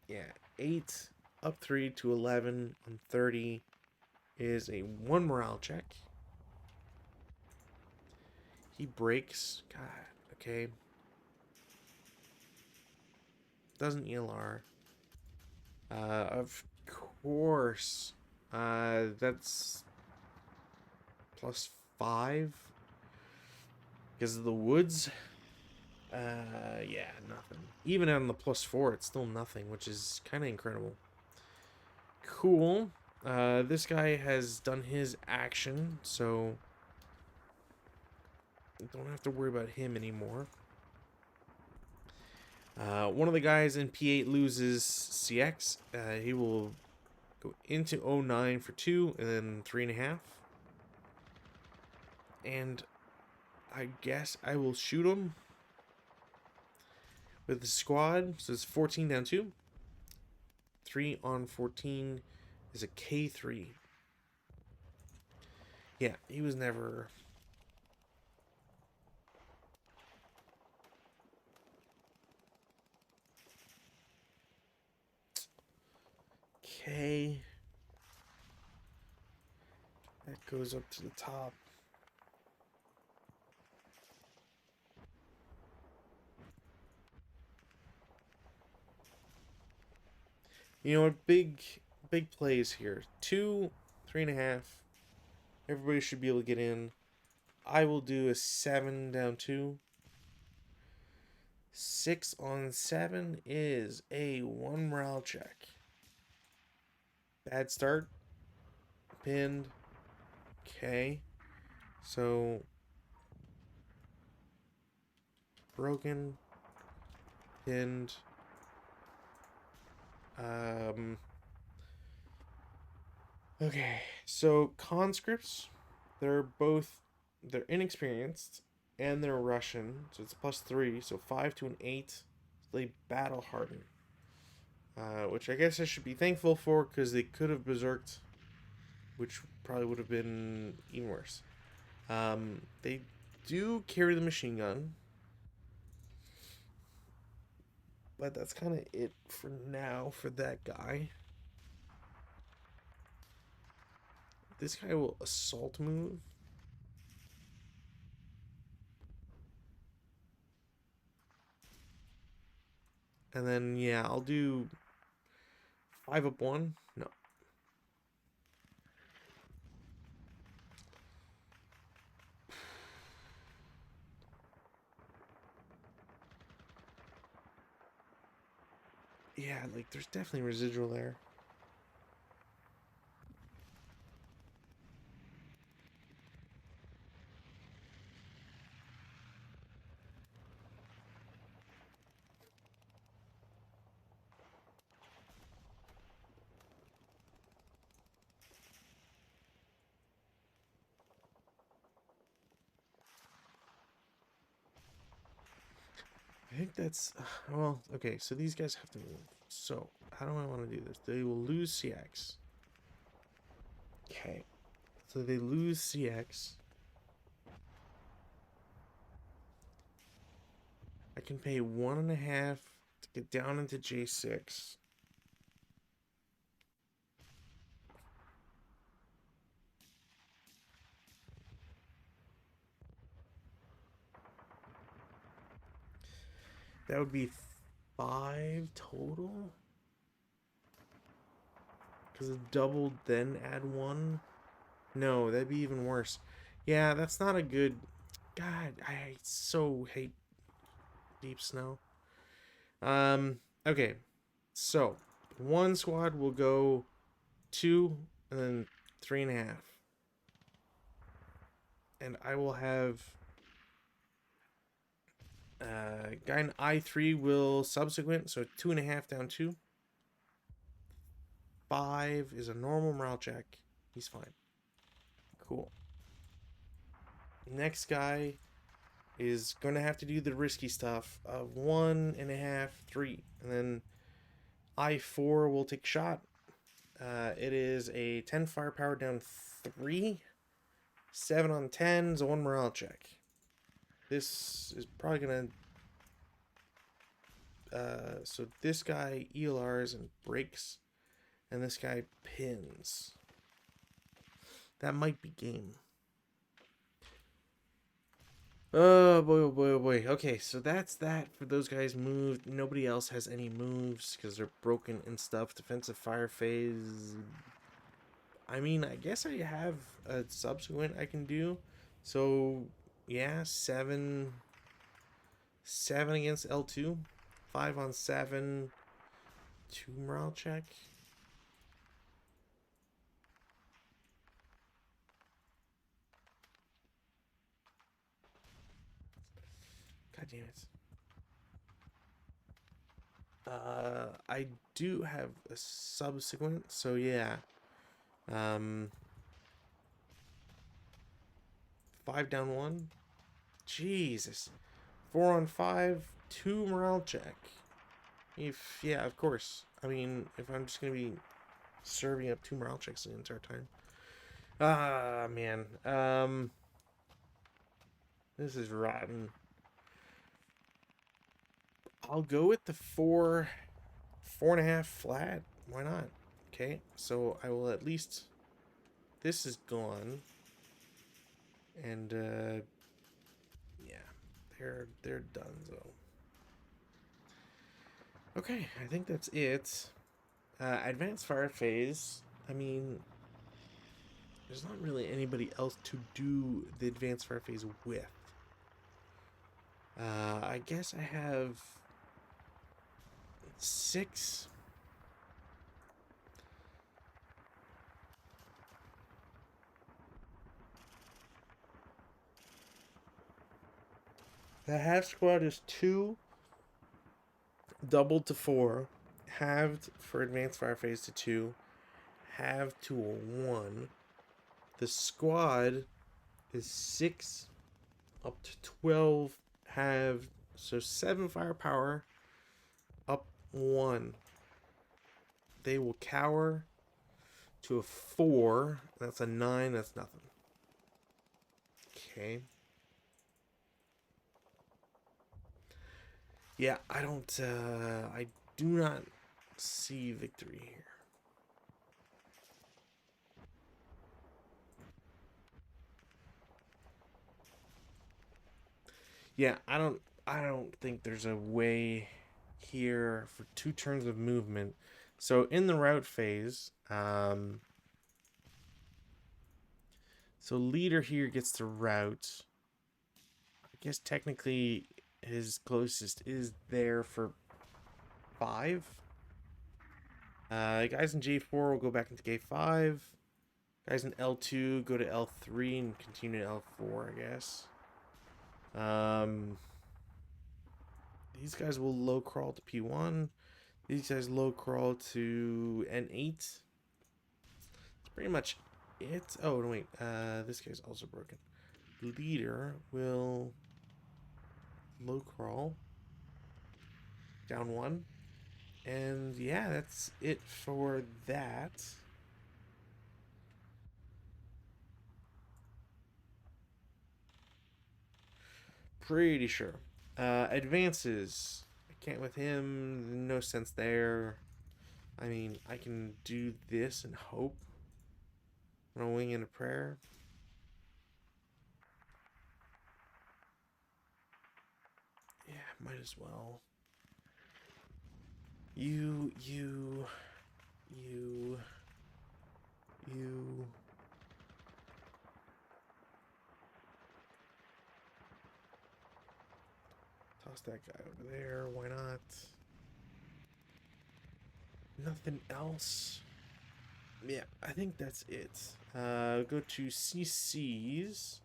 Yeah. 8 up 3 to 11 on 30 is a 1 morale check. He breaks. God, okay. Doesn't ELR. Of course. That's +5. Because of the woods. Yeah, nothing. Even on the +4, it's still nothing, which is kind of incredible. Cool. This guy has done his action, so don't have to worry about him anymore. One of the guys in P8 loses CX. He will go into 09 for 2 and then 3.5. And I guess I will shoot him with the squad. So it's 14 down 2. 3 on 14 is a K3. Yeah, he was never... Okay. That goes up to the top. You know what? Big plays here. 2, 3.5. Everybody should be able to get in. I will do a 7 down 2. 6 on 7 is a 1 morale check. Bad start. Pinned. Okay. So broken. Pinned. Okay. So conscripts, they're inexperienced and they're Russian, so it's +3, so 5 to an 8. So they battle harden. Which I guess I should be thankful for, because they could have berserked, which probably would have been even worse. They do carry the machine gun, but that's kind of it for now for that guy. This guy will assault move. And then, yeah, I'll do 5 up 1. No. Yeah, like, there's definitely residual there. I think that's... Well, okay, so these guys have to move. So, how do I want to do this? They will lose CX. Okay. So they lose CX. I can pay 1.5 to get down into J6. That would be 5 total. Because it's doubled, then add 1. No, that'd be even worse. Yeah, that's not a good... God, I so hate deep snow. Okay. So, one squad will go 2, and then 3.5. And I will have guy in I3 will subsequent, so 2.5 down 2. 5 is a normal morale check. He's fine. Cool. Next guy is going to have to do the risky stuff of 1.5, 3. And then I4 will take a shot. It is a 10 firepower down 3. 7 on 10 is a 1 morale check. This is probably going to... so this guy ELRs and breaks. And this guy pins. That might be game. Oh boy, oh boy, oh boy. Okay, so that's that for those guys moved. Nobody else has any moves because they're broken and stuff. Defensive fire phase. I mean, I guess I have a subsequent I can do. So, yeah, 7 against L2. 5 on 7. 2 morale check. God damn it. I do have a subsequent, so yeah. 5 down 1. Jesus. 4 on 5. 2 morale check. Yeah, of course. I mean, if I'm just gonna be serving up 2 morale checks the entire time. Ah, man. This is rotten. I'll go with the 4.5 flat. Why not? Okay, so I will at least... This is gone. And, yeah. They're done, though. Okay, I think that's it. Advanced fire phase. I mean... There's not really anybody else to do the advanced fire phase with. I guess I have... 6. The half squad is 2, doubled to 4, halved for advanced fire phase to 2, halved to a 1. The squad is 6 up to 12 halved, so 7 firepower up 1. They will cower to a 4. That's a 9. That's nothing. Okay. Yeah, I do not see victory here. Yeah, I don't think there's a way here for 2 turns of movement. So in the route phase, so leader here gets to route. I guess technically his closest is there for 5. Guys in J4 will go back into K5. Guys in L2 go to L3 and continue to L4, I guess. These guys will low crawl to P1. These guys low crawl to N8. That's pretty much it. Oh, no, wait. This guy's also broken. Leader will low crawl down 1. And yeah, that's it for that. Pretty sure. Advances. I can't with him. No sense there. I mean, I can do this and hope. I'm gonna wing in a prayer. Yeah, might as well. You. Toss that guy over there. Why not? Nothing else. Yeah, I think that's it. Go to CC's.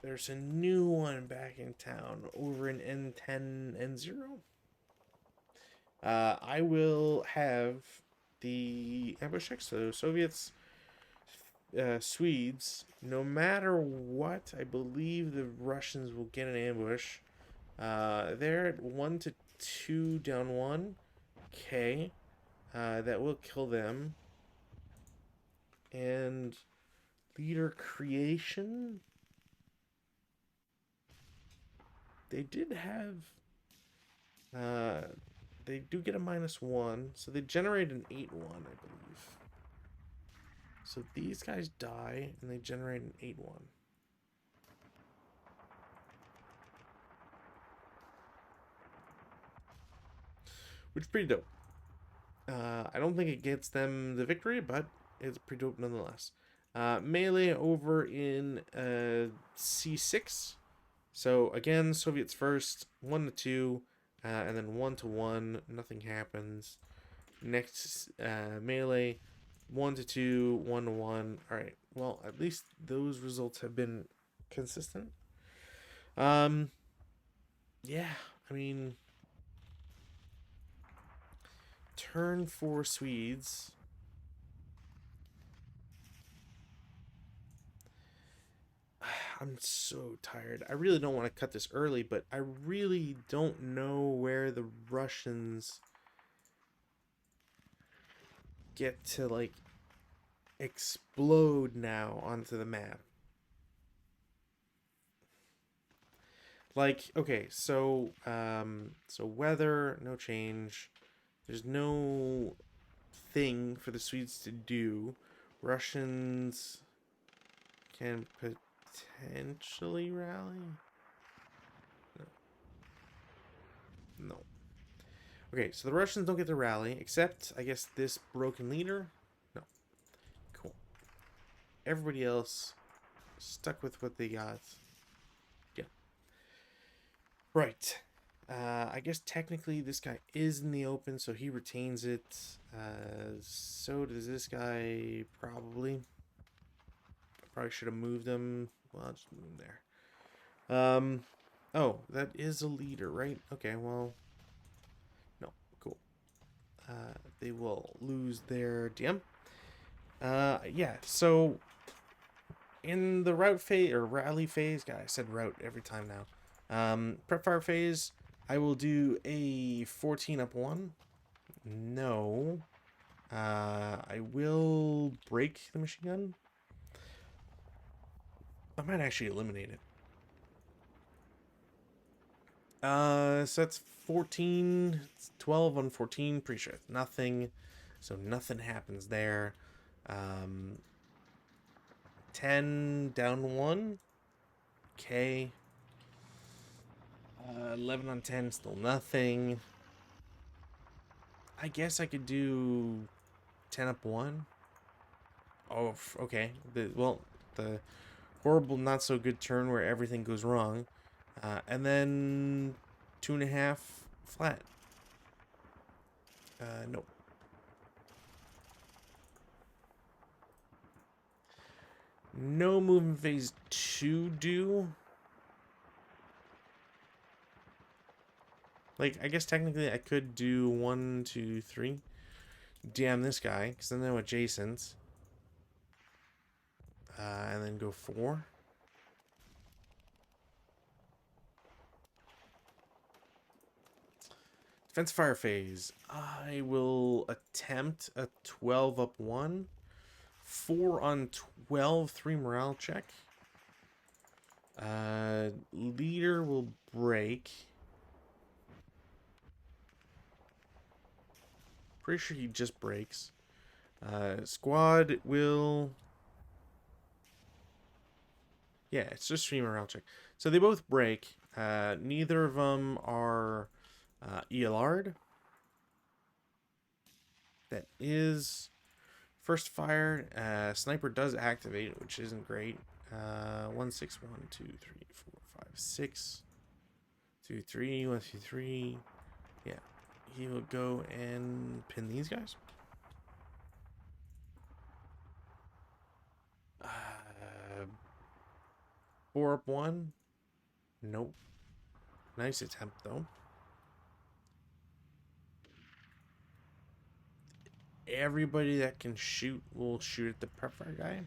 There's a new one back in town over in N10, N0. I will have the ambush check. So Soviets, Swedes, no matter what, I believe the Russians will get an ambush. They're at 1 to 2 down 1. Okay. That will kill them. And leader creation. They did have. They do get a -1, so they generate an 8-1, I believe. So these guys die, and they generate an 8-1. Which is pretty dope. I don't think it gets them the victory, but it's pretty dope nonetheless. Melee over in C6. So again, Soviets first, 1 to 2, and then 1 to 1. Nothing happens. Next melee, 1 to 2, 1 to 1. All right. Well, at least those results have been consistent. Yeah. I mean, turn 4 Swedes. I'm so tired. I really don't want to cut this early, but I really don't know where the Russians get to, like, explode now onto the map. Like, okay, so weather, no change. There's no thing for the Swedes to do. Russians can potentially rally. No. Okay, so the Russians don't get to rally, except, I guess, this broken leader. No. Cool. Everybody else stuck with what they got. Yeah. Right. I guess technically this guy is in the open, so he retains it. So does this guy, probably. Probably should have moved him. Well, I'll just move him there. Oh, that is a leader, right? Okay, well, no, cool. They will lose their DM. Yeah, so in the route phase, or rally phase, God, I said route every time now. Prep fire phase, I will do a 14 up 1. No. I will break the machine gun. I might actually eliminate it. So that's 14, 12 on 14, pretty sure it's nothing. So nothing happens there. 10 down 1. Okay. 11 on 10, still nothing. I guess I could do 10 up 1. Oh, okay. The horrible, not so good turn where everything goes wrong. And then 2.5 flat. Nope. No movement phase 2 do. Like, I guess technically I could do 1, 2, 3. Damn this guy, because then they're adjacent. And then go 4. Defense fire phase. I will attempt a 12 up 1. 4 on 12, 3 morale check. Leader will break. Pretty sure he just breaks. Squad will... Yeah, it's just 3 morale check. So they both break. Neither of them are ELR'd. That is first fire. Sniper does activate, which isn't great. 1, 6, 1, 2, 3, 4, 5, 6. 2, 3, 1, 2, 3. Yeah. He will go and pin these guys. Uh, 4 up 1. Nope. Nice attempt, though. Everybody that can shoot will shoot at the prep fire guy.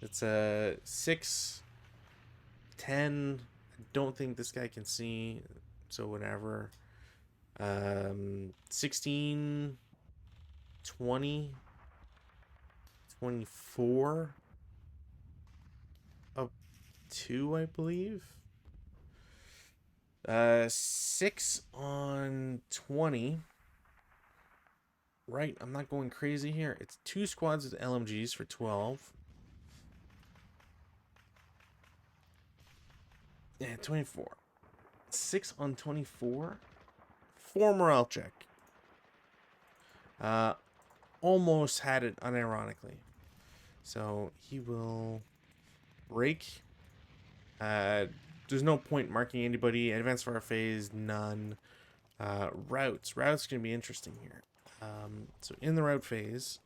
It's a 6, 10. I don't think this guy can see, so whatever. 16, 20, 24, up 2, I believe. 6 on 20. Right, I'm not going crazy here. It's 2 squads with LMGs for 12. Yeah, 24. 6 on 24. 4 morale check. Almost had it unironically. So he will break. There's no point marking anybody. Advanced fire phase, none. Routes. Routes going to be interesting here. So in the route phase,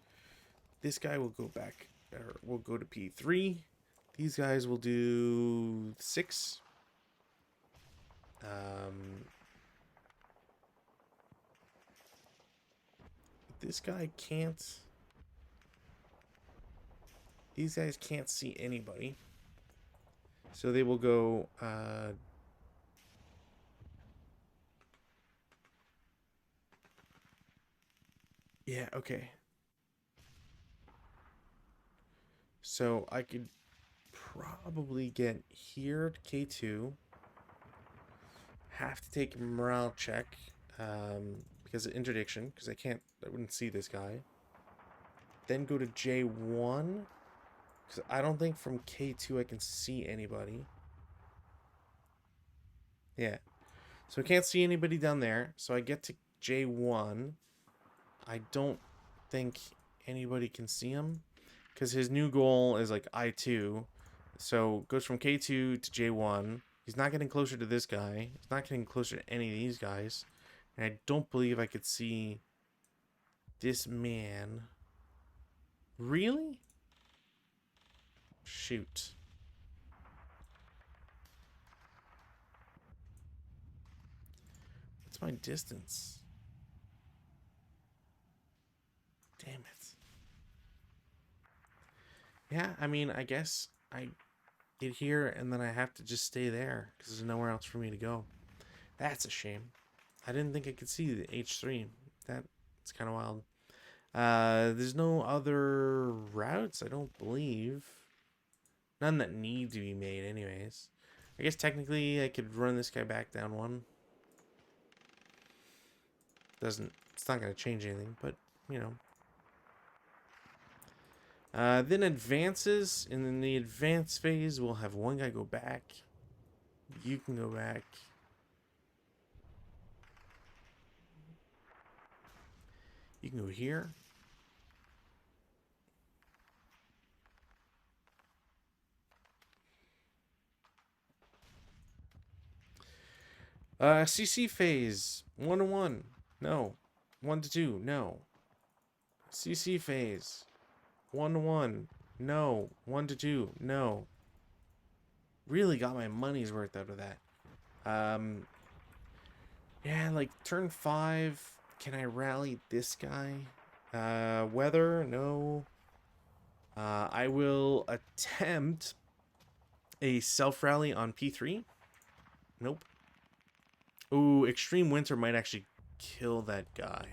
this guy will go back, or will go to P3. These guys will do 6. This guy can't. These guys can't see anybody. So they will go. Yeah, okay. So I could probably get here to K2. Have to take a morale check because of interdiction, because I wouldn't see this guy. Then go to J1, because I don't think from K2 I can see anybody. Yeah, so I can't see anybody down there. So I get to J1. I don't think anybody can see him, because his new goal is like I2. So goes from K2 to J1. He's not getting closer to this guy. He's not getting closer to any of these guys. And I don't believe I could see this man. Really? Shoot. What's my distance? Damn it. Yeah, I mean, I guess I get here and then I have to just stay there because there's nowhere else for me to go. That's a shame. I didn't think I could see the H3. That's kind of wild. There's no other routes, I don't believe. None that need to be made anyways. I guess technically I could run this guy back down 1. It's not going to change anything, but, you know. Then advances, and in the advance phase, we'll have one guy go back. You can go back. You can go here. CC phase, 1 to 1, no. 1 to 2, no. CC phase, 1 to 1, no. 1 to 2, no. Really got my money's worth out of that. Yeah, like turn 5, can I rally this guy? Weather, no. I will attempt a self rally on P3. Nope. Ooh, extreme winter might actually kill that guy.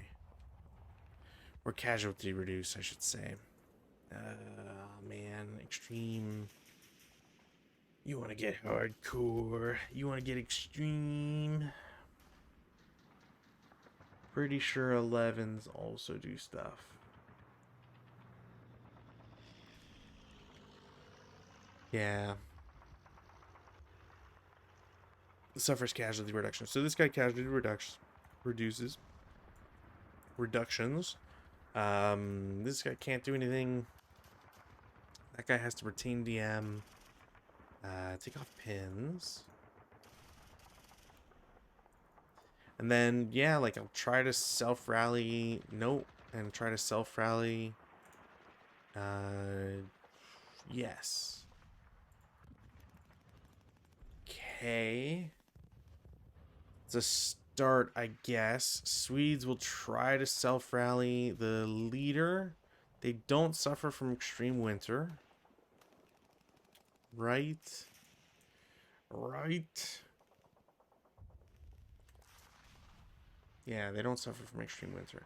Or casualty reduce, I should say. Man, extreme. You want to get hardcore. You want to get extreme. Pretty sure 11s also do stuff. Yeah. Suffers casualty reduction. So this guy casualty reduces. Reductions. This guy can't do anything. That guy has to retain DM. Take off pins. And then, yeah, like I'll try to self-rally. Nope. And try to self-rally. Yes. Okay. It's a start, I guess. Swedes will try to self-rally the leader. They don't suffer from extreme winter. Right. Right. Yeah, they don't suffer from extreme winter.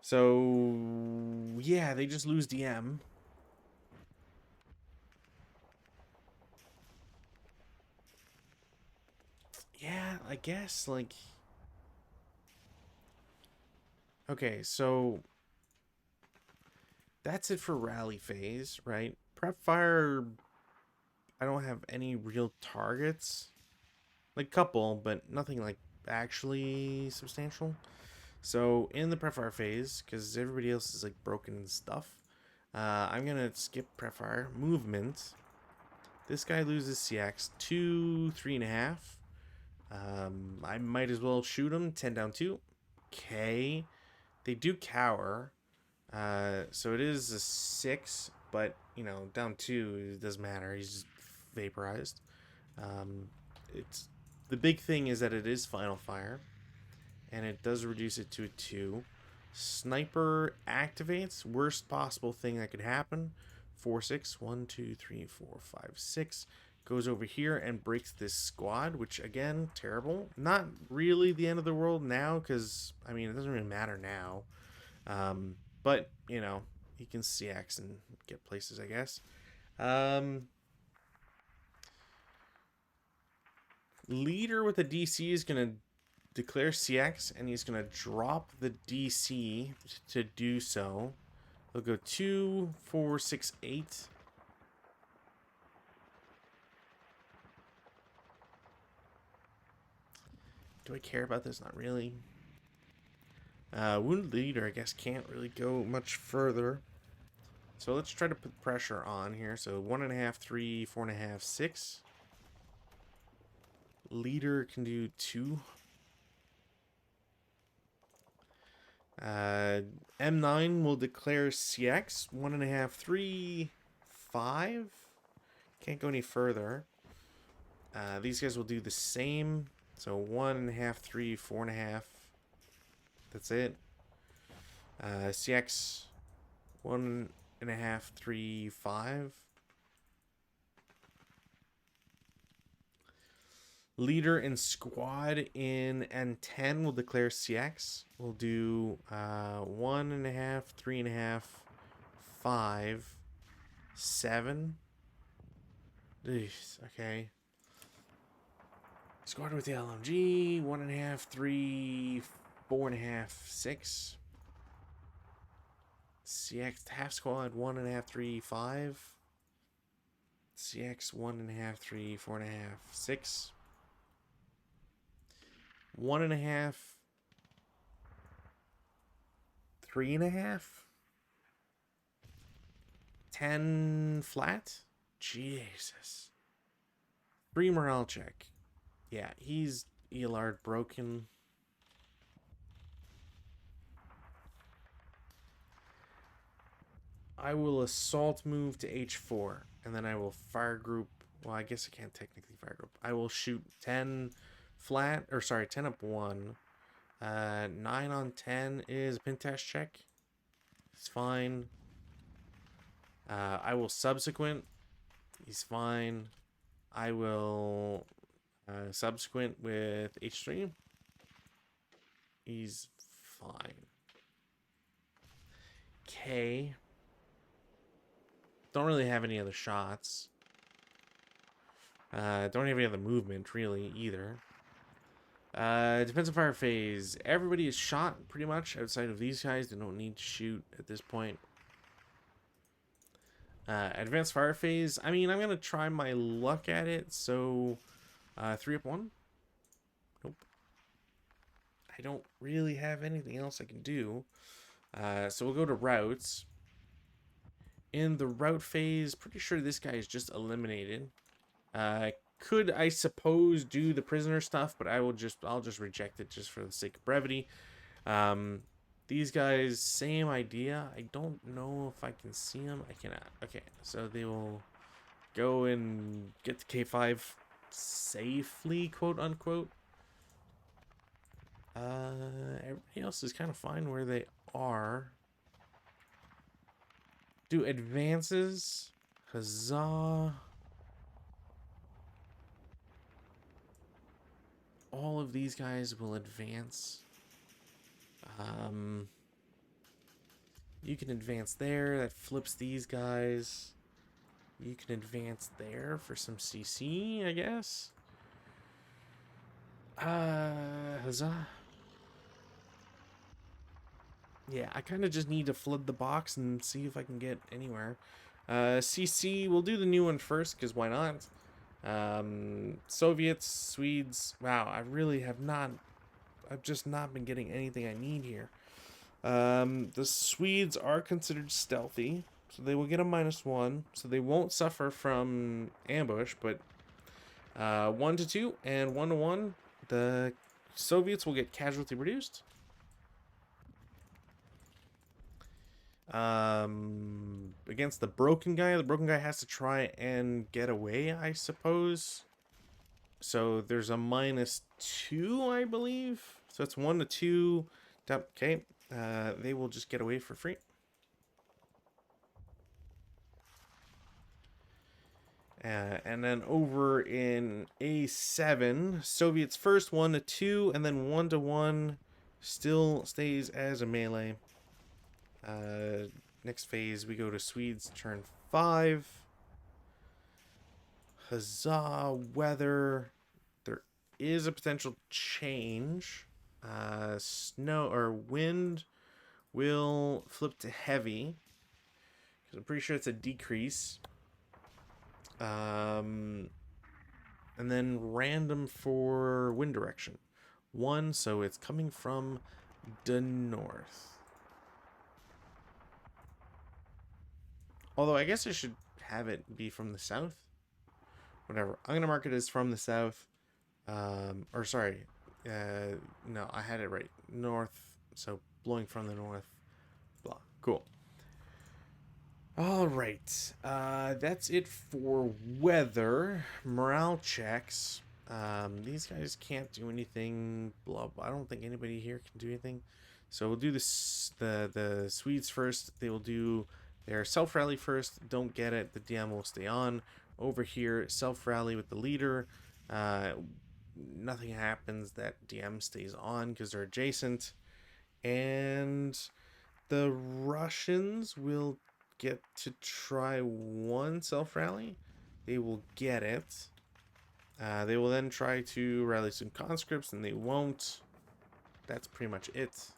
So, yeah, they just lose DM. Yeah, I guess, like... Okay, so... That's it for rally phase, right? Prep fire... I don't have any real targets. Like, couple, but nothing, like, actually substantial. So, in the prep fire phase, because everybody else is, like, broken stuff, I'm gonna skip prep fire. Movement. This guy loses CX 2, 3.5. I might as well shoot him. 10 down 2. Okay. They do cower. So it is a 6, but, you know, down 2, it doesn't matter. He's just vaporized. It's the big thing is that it is final fire, and it does reduce it to a 2. Sniper activates. Worst possible thing that could happen. 4, 6. 1, 2, 3, 4, 5, 6. Goes over here and breaks this squad, which, again, terrible. Not really the end of the world now, because, I mean, it doesn't really matter now. But, you know, he can CX and get places, I guess. Leader with a DC is going to declare CX, and he's going to drop the DC to do so. He'll go 2, 4, 6, 8. Do I care about this? Not really. Wounded leader, I guess, can't really go much further. So let's try to put pressure on here. So 1.5, 3, 4.5, 6. Leader can do 2. M9 will declare CX. 1.5, 3, 5. Can't go any further. These guys will do the same. So 1.5, 3, 4.5. That's it. CX 1.5, 3, 5. Leader and squad in N10 will declare CX. We'll do 1.5, 3.5, 5, 7. Okay. Squad with the LMG, 1.5, 3, 4.5, 6. CX half squad, 1.5, 3, 5. CX 1.5, 3, 4.5, 6. 1.5, 3.5. 10 flat. Jesus. 3 morale check. Yeah, he's Elard broken. I will assault move to H4, and then I will fire group. Well, I guess I can't technically fire group. I will shoot 10 flat, or sorry, 10 up 1. 9 on 10 is a pin test check. It's fine. I will subsequent. He's fine. I will subsequent with H3. He's fine. K. Don't really have any other shots. Don't have any other movement, really, either. Defensive fire phase. Everybody is shot, pretty much, outside of these guys. They don't need to shoot at this point. Advanced fire phase. I mean, I'm going to try my luck at it. So, 3 up 1. Nope. I don't really have anything else I can do. So we'll go to routes. In the route phase, pretty sure this guy is just eliminated. Could, I suppose, do the prisoner stuff, but I'll just reject it just for the sake of brevity. These guys, same idea. I don't know if I can see them. I cannot. Okay, so they will go and get to K5 safely, quote unquote. Everybody else is kind of fine where they are. Do advances. Huzzah. All of these guys will advance. You can advance there. That flips these guys. You can advance there for some CC, I guess. Huzzah. Yeah, I kind of just need to flood the box and see if I can get anywhere. CC, we'll do the new one first, because why not? Soviets, Swedes. Wow, I really have not... I've just not been getting anything I need here. The Swedes are considered stealthy, so they will get a -1, so they won't suffer from ambush, but 1 to 2 and 1 to 1, the Soviets will get casualty reduced. Against the broken guy has to try and get away, I suppose. So there's a -2, I believe. So it's 1 to 2. Okay, they will just get away for free. And then over in A7, Soviets first 1 to 2, and then 1 to 1 still stays as a melee. Next phase, we go to Swedes turn 5. Huzzah, weather. There is a potential change. Snow or wind will flip to heavy, because I'm pretty sure it's a decrease. And then random for wind direction. 1, so it's coming from the north. Although I guess I should have it be from the south. Whatever. I'm going to mark it as from the south. Or sorry. No, I had it right. North. So blowing from the north. Blah. Cool. All right. That's it for weather. Morale checks. These guys can't do anything. Blah, blah. I don't think anybody here can do anything. So we'll do this. The Swedes first. They will do their self-rally first. Don't get it. The DM will stay on. Over here, self-rally with the leader. Nothing happens. That DM stays on because they're adjacent. And the Russians will get to try one self-rally. They will get it. They will then try to rally some conscripts, and they won't. That's pretty much it.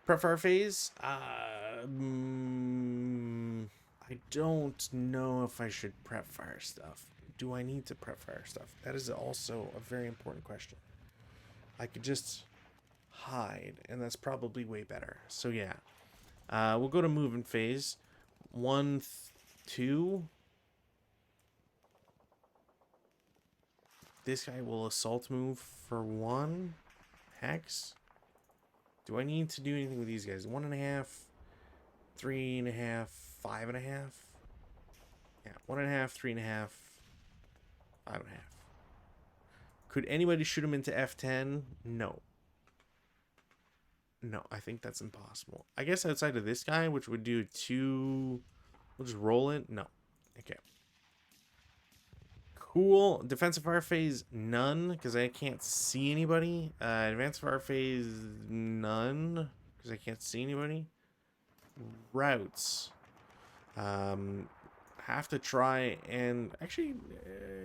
Prep fire phase. I don't know if I should prep fire stuff. Do I need to prep fire stuff? That is also a very important question. I could just hide, and that's probably way better. So yeah, we'll go to movement phase. 1, 2. This guy will assault move for 1 hex. Do I need to do anything with these guys? 1.5, 3.5, 5.5. Yeah, 1.5, 3.5, 5.5. Could anybody shoot him into F10? No. No, I think that's impossible. I guess outside of this guy, which would do 2... We'll just roll it? No. Okay. Cool. Defensive fire phase, none, because I can't see anybody. Advanced fire phase, none, because I can't see anybody. Routes. Have to try and... Actually,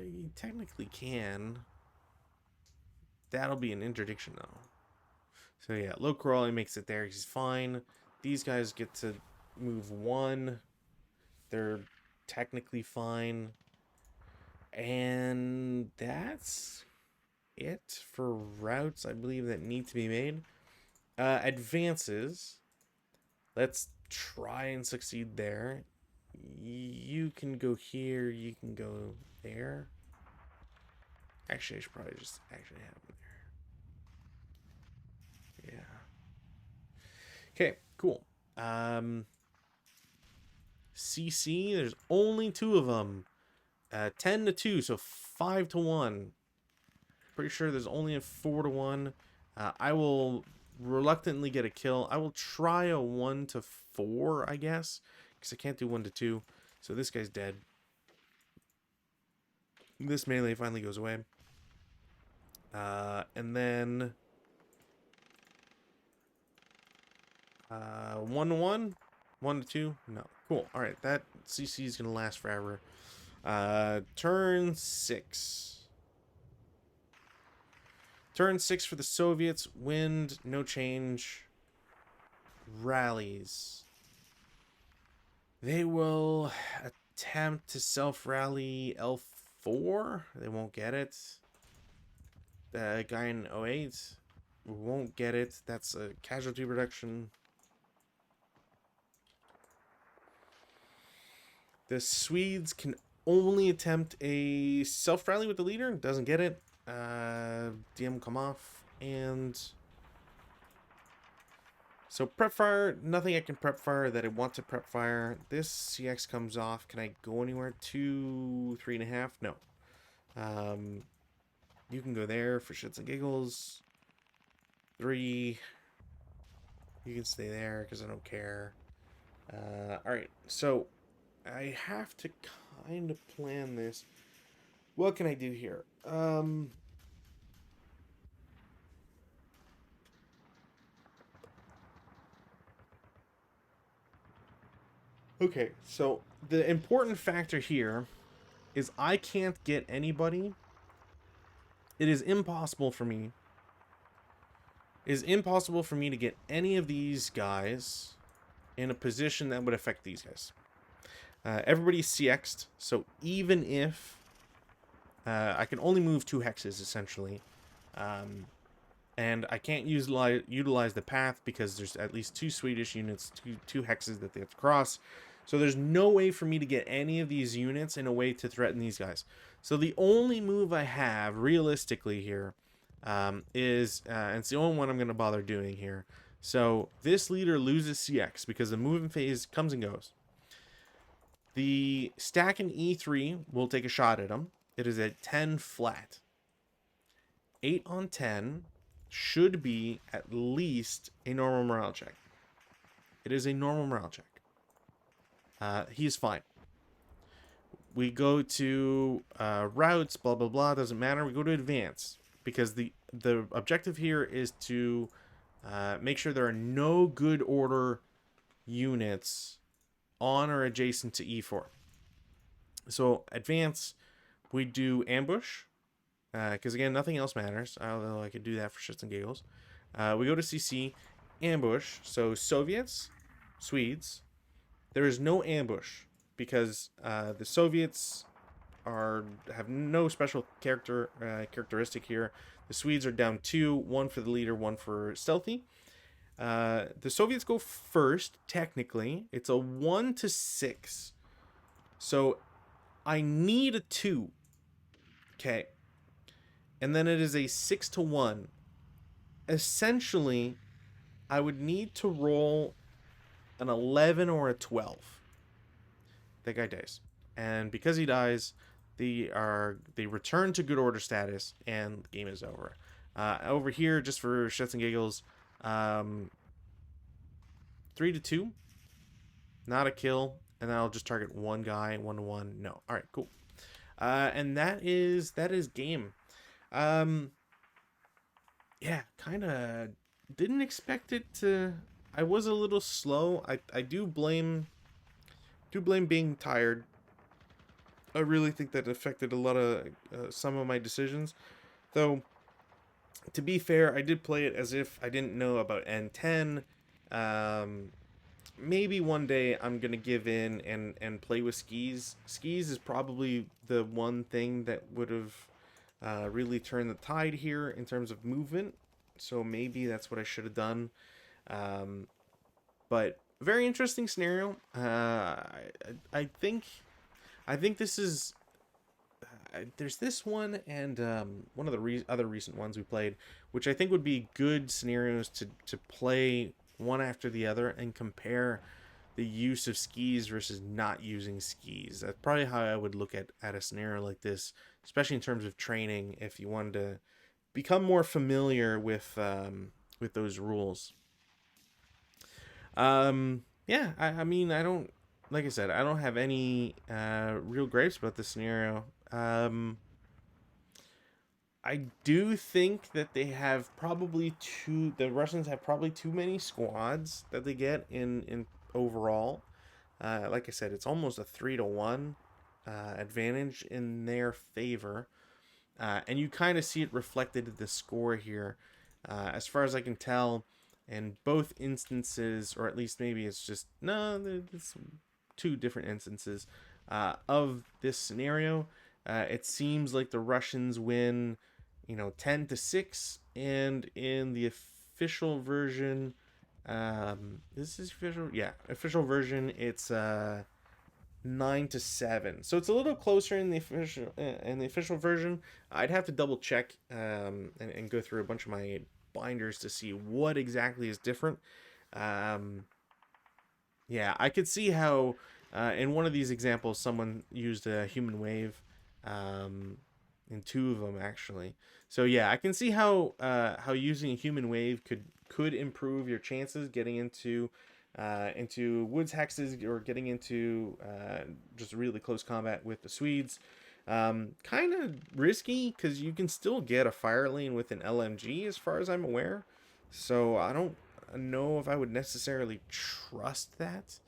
you technically can. That'll be an interdiction, though. So yeah, low crawling makes it there. He's fine. These guys get to move 1. They're technically fine. And that's it for routes, I believe, that need to be made. Advances. Let's try and succeed there. You can go here. You can go there. Actually, I should probably just actually have them there. Yeah. Okay, cool. CC, there's only 2 of them. 10 to 2, so 5 to 1. Pretty sure there's only a 4 to 1. I will reluctantly get a kill. I will try a 1 to 4, I guess, because I can't do 1 to 2. So this guy's dead. This melee finally goes away. And then 1 to 1, 1 to 2. No, cool. All right, that CC is gonna last forever. Turn 6. Turn 6 for the Soviets. Wind, no change. Rallies. They will attempt to self-rally L4. They won't get it. The guy in 08 won't get it. That's a casualty reduction. The Swedes can only attempt a self-rally with the leader. Doesn't get it. DM come off. And so prep fire, nothing I can prep fire that I want to prep fire. This CX comes off. Can I go anywhere? 2, 3.5? No. You can go there for shits and giggles. 3. You can stay there because I don't care. Alright, so I have to kind of plan this. What can I do here? Okay, so the important factor here is I can't get anybody. It is impossible for me. It is impossible for me to get any of these guys in a position that would affect these guys. Everybody's CX'd, so even if I can only move 2 hexes essentially, and I can't utilize the path because there's at least 2 Swedish units, two hexes that they have to cross. So there's no way for me to get any of these units in a way to threaten these guys. So the only move I have realistically here is, and it's the only one I'm going to bother doing here. So this leader loses CX because the movement phase comes and goes. The stack in E3 will take a shot at him. It is at 10 flat. 8 on 10 should be at least a normal morale check. It is a normal morale check. He's fine. We go to routes, blah, blah, blah, doesn't matter. We go to advance because the objective here is to make sure there are no good order units on or adjacent to E4. So advance, we do ambush, because again, nothing else matters, although I could do that for shits and giggles. We go to CC, ambush, so Soviets, Swedes. There is no ambush because the Soviets have no special characteristic here. The Swedes are down 2, 1 for the leader, 1 for stealthy. The Soviets go first, technically. It's a 1 to 6. So I need a 2. Okay. And then it is a 6 to 1. Essentially, I would need to roll an 11 or a 12. That guy dies. And because he dies, they return to good order status and the game is over. Over here, just for shits and giggles, 3 to 2. Not a kill. And then I'll just target one guy, 1 to 1. No. Alright, cool. And that is game. Yeah, kind of didn't expect it to. I was a little slow. I do blame being tired. I really think that affected a lot of some of my decisions. Though, to be fair, I did play it as if I didn't know about N10. Maybe one day I'm gonna give in and play with skis. Skis is probably the one thing that would have really turned the tide here in terms of movement. So maybe that's what I should have done. But very interesting scenario. I think this is. There's this one and one of the other recent ones we played, which I think would be good scenarios to play one after the other and compare the use of skis versus not using skis. That's probably how I would look at a scenario like this, especially in terms of training. If you wanted to become more familiar with those rules. Yeah, I mean, I don't, like I said, I don't have any real gripes about this scenario. I do think that the Russians have probably too many squads that they get in overall. Like I said, it's almost a 3-1 advantage in their favor. And you kind of see it reflected in the score here. As far as I can tell, in both instances, or at least maybe it's just, no, there's two different instances of this scenario. It seems like the Russians win, 10-6, and in the official version, this is official, yeah, official version, it's 9-7. So it's a little closer in the official version. I'd have to double check and go through a bunch of my binders to see what exactly is different. Yeah, I could see how in one of these examples someone used a human wave, in two of them actually. So yeah, I can see how using a human wave could improve your chances getting into woods hexes or getting into just really close combat with the Swedes. Kind of risky because you can still get a fire lane with an LMG as far as I'm aware. So I don't know if I would necessarily trust that.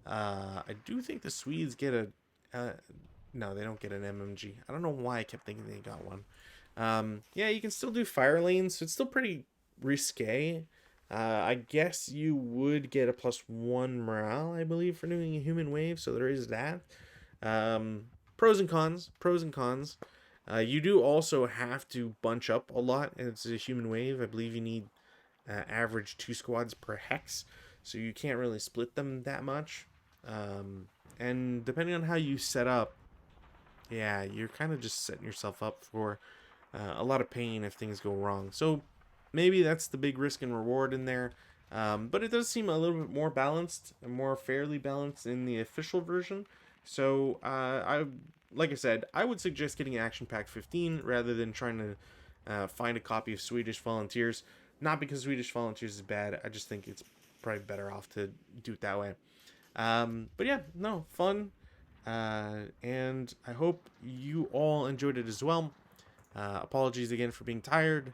I do think the Swedes get no, they don't get an MMG. I don't know why I kept thinking they got one. Yeah, you can still do fire lanes, so it's still pretty risque. I guess you would get a +1 morale, I believe, for doing a human wave, so there is that. Pros and cons. Pros and cons. You do also have to bunch up a lot, and it's a human wave. I believe you need average 2 squads per hex, so you can't really split them that much. And depending on how you set up, yeah, you're kind of just setting yourself up for a lot of pain if things go wrong. So maybe that's the big risk and reward in there. But it does seem a little bit more balanced and more fairly balanced in the official version. So like I said, I would suggest getting Action Pack 15 rather than trying to find a copy of Swedish Volunteers. Not because Swedish Volunteers is bad. I just think it's probably better off to do it that way. But yeah, no, fun. And I hope you all enjoyed it as well. Apologies again for being tired.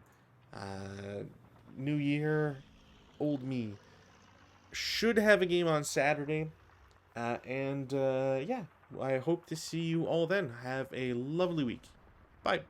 New year, old me. Should have a game on Saturday. And yeah, I hope to see you all then. Have a lovely week. Bye.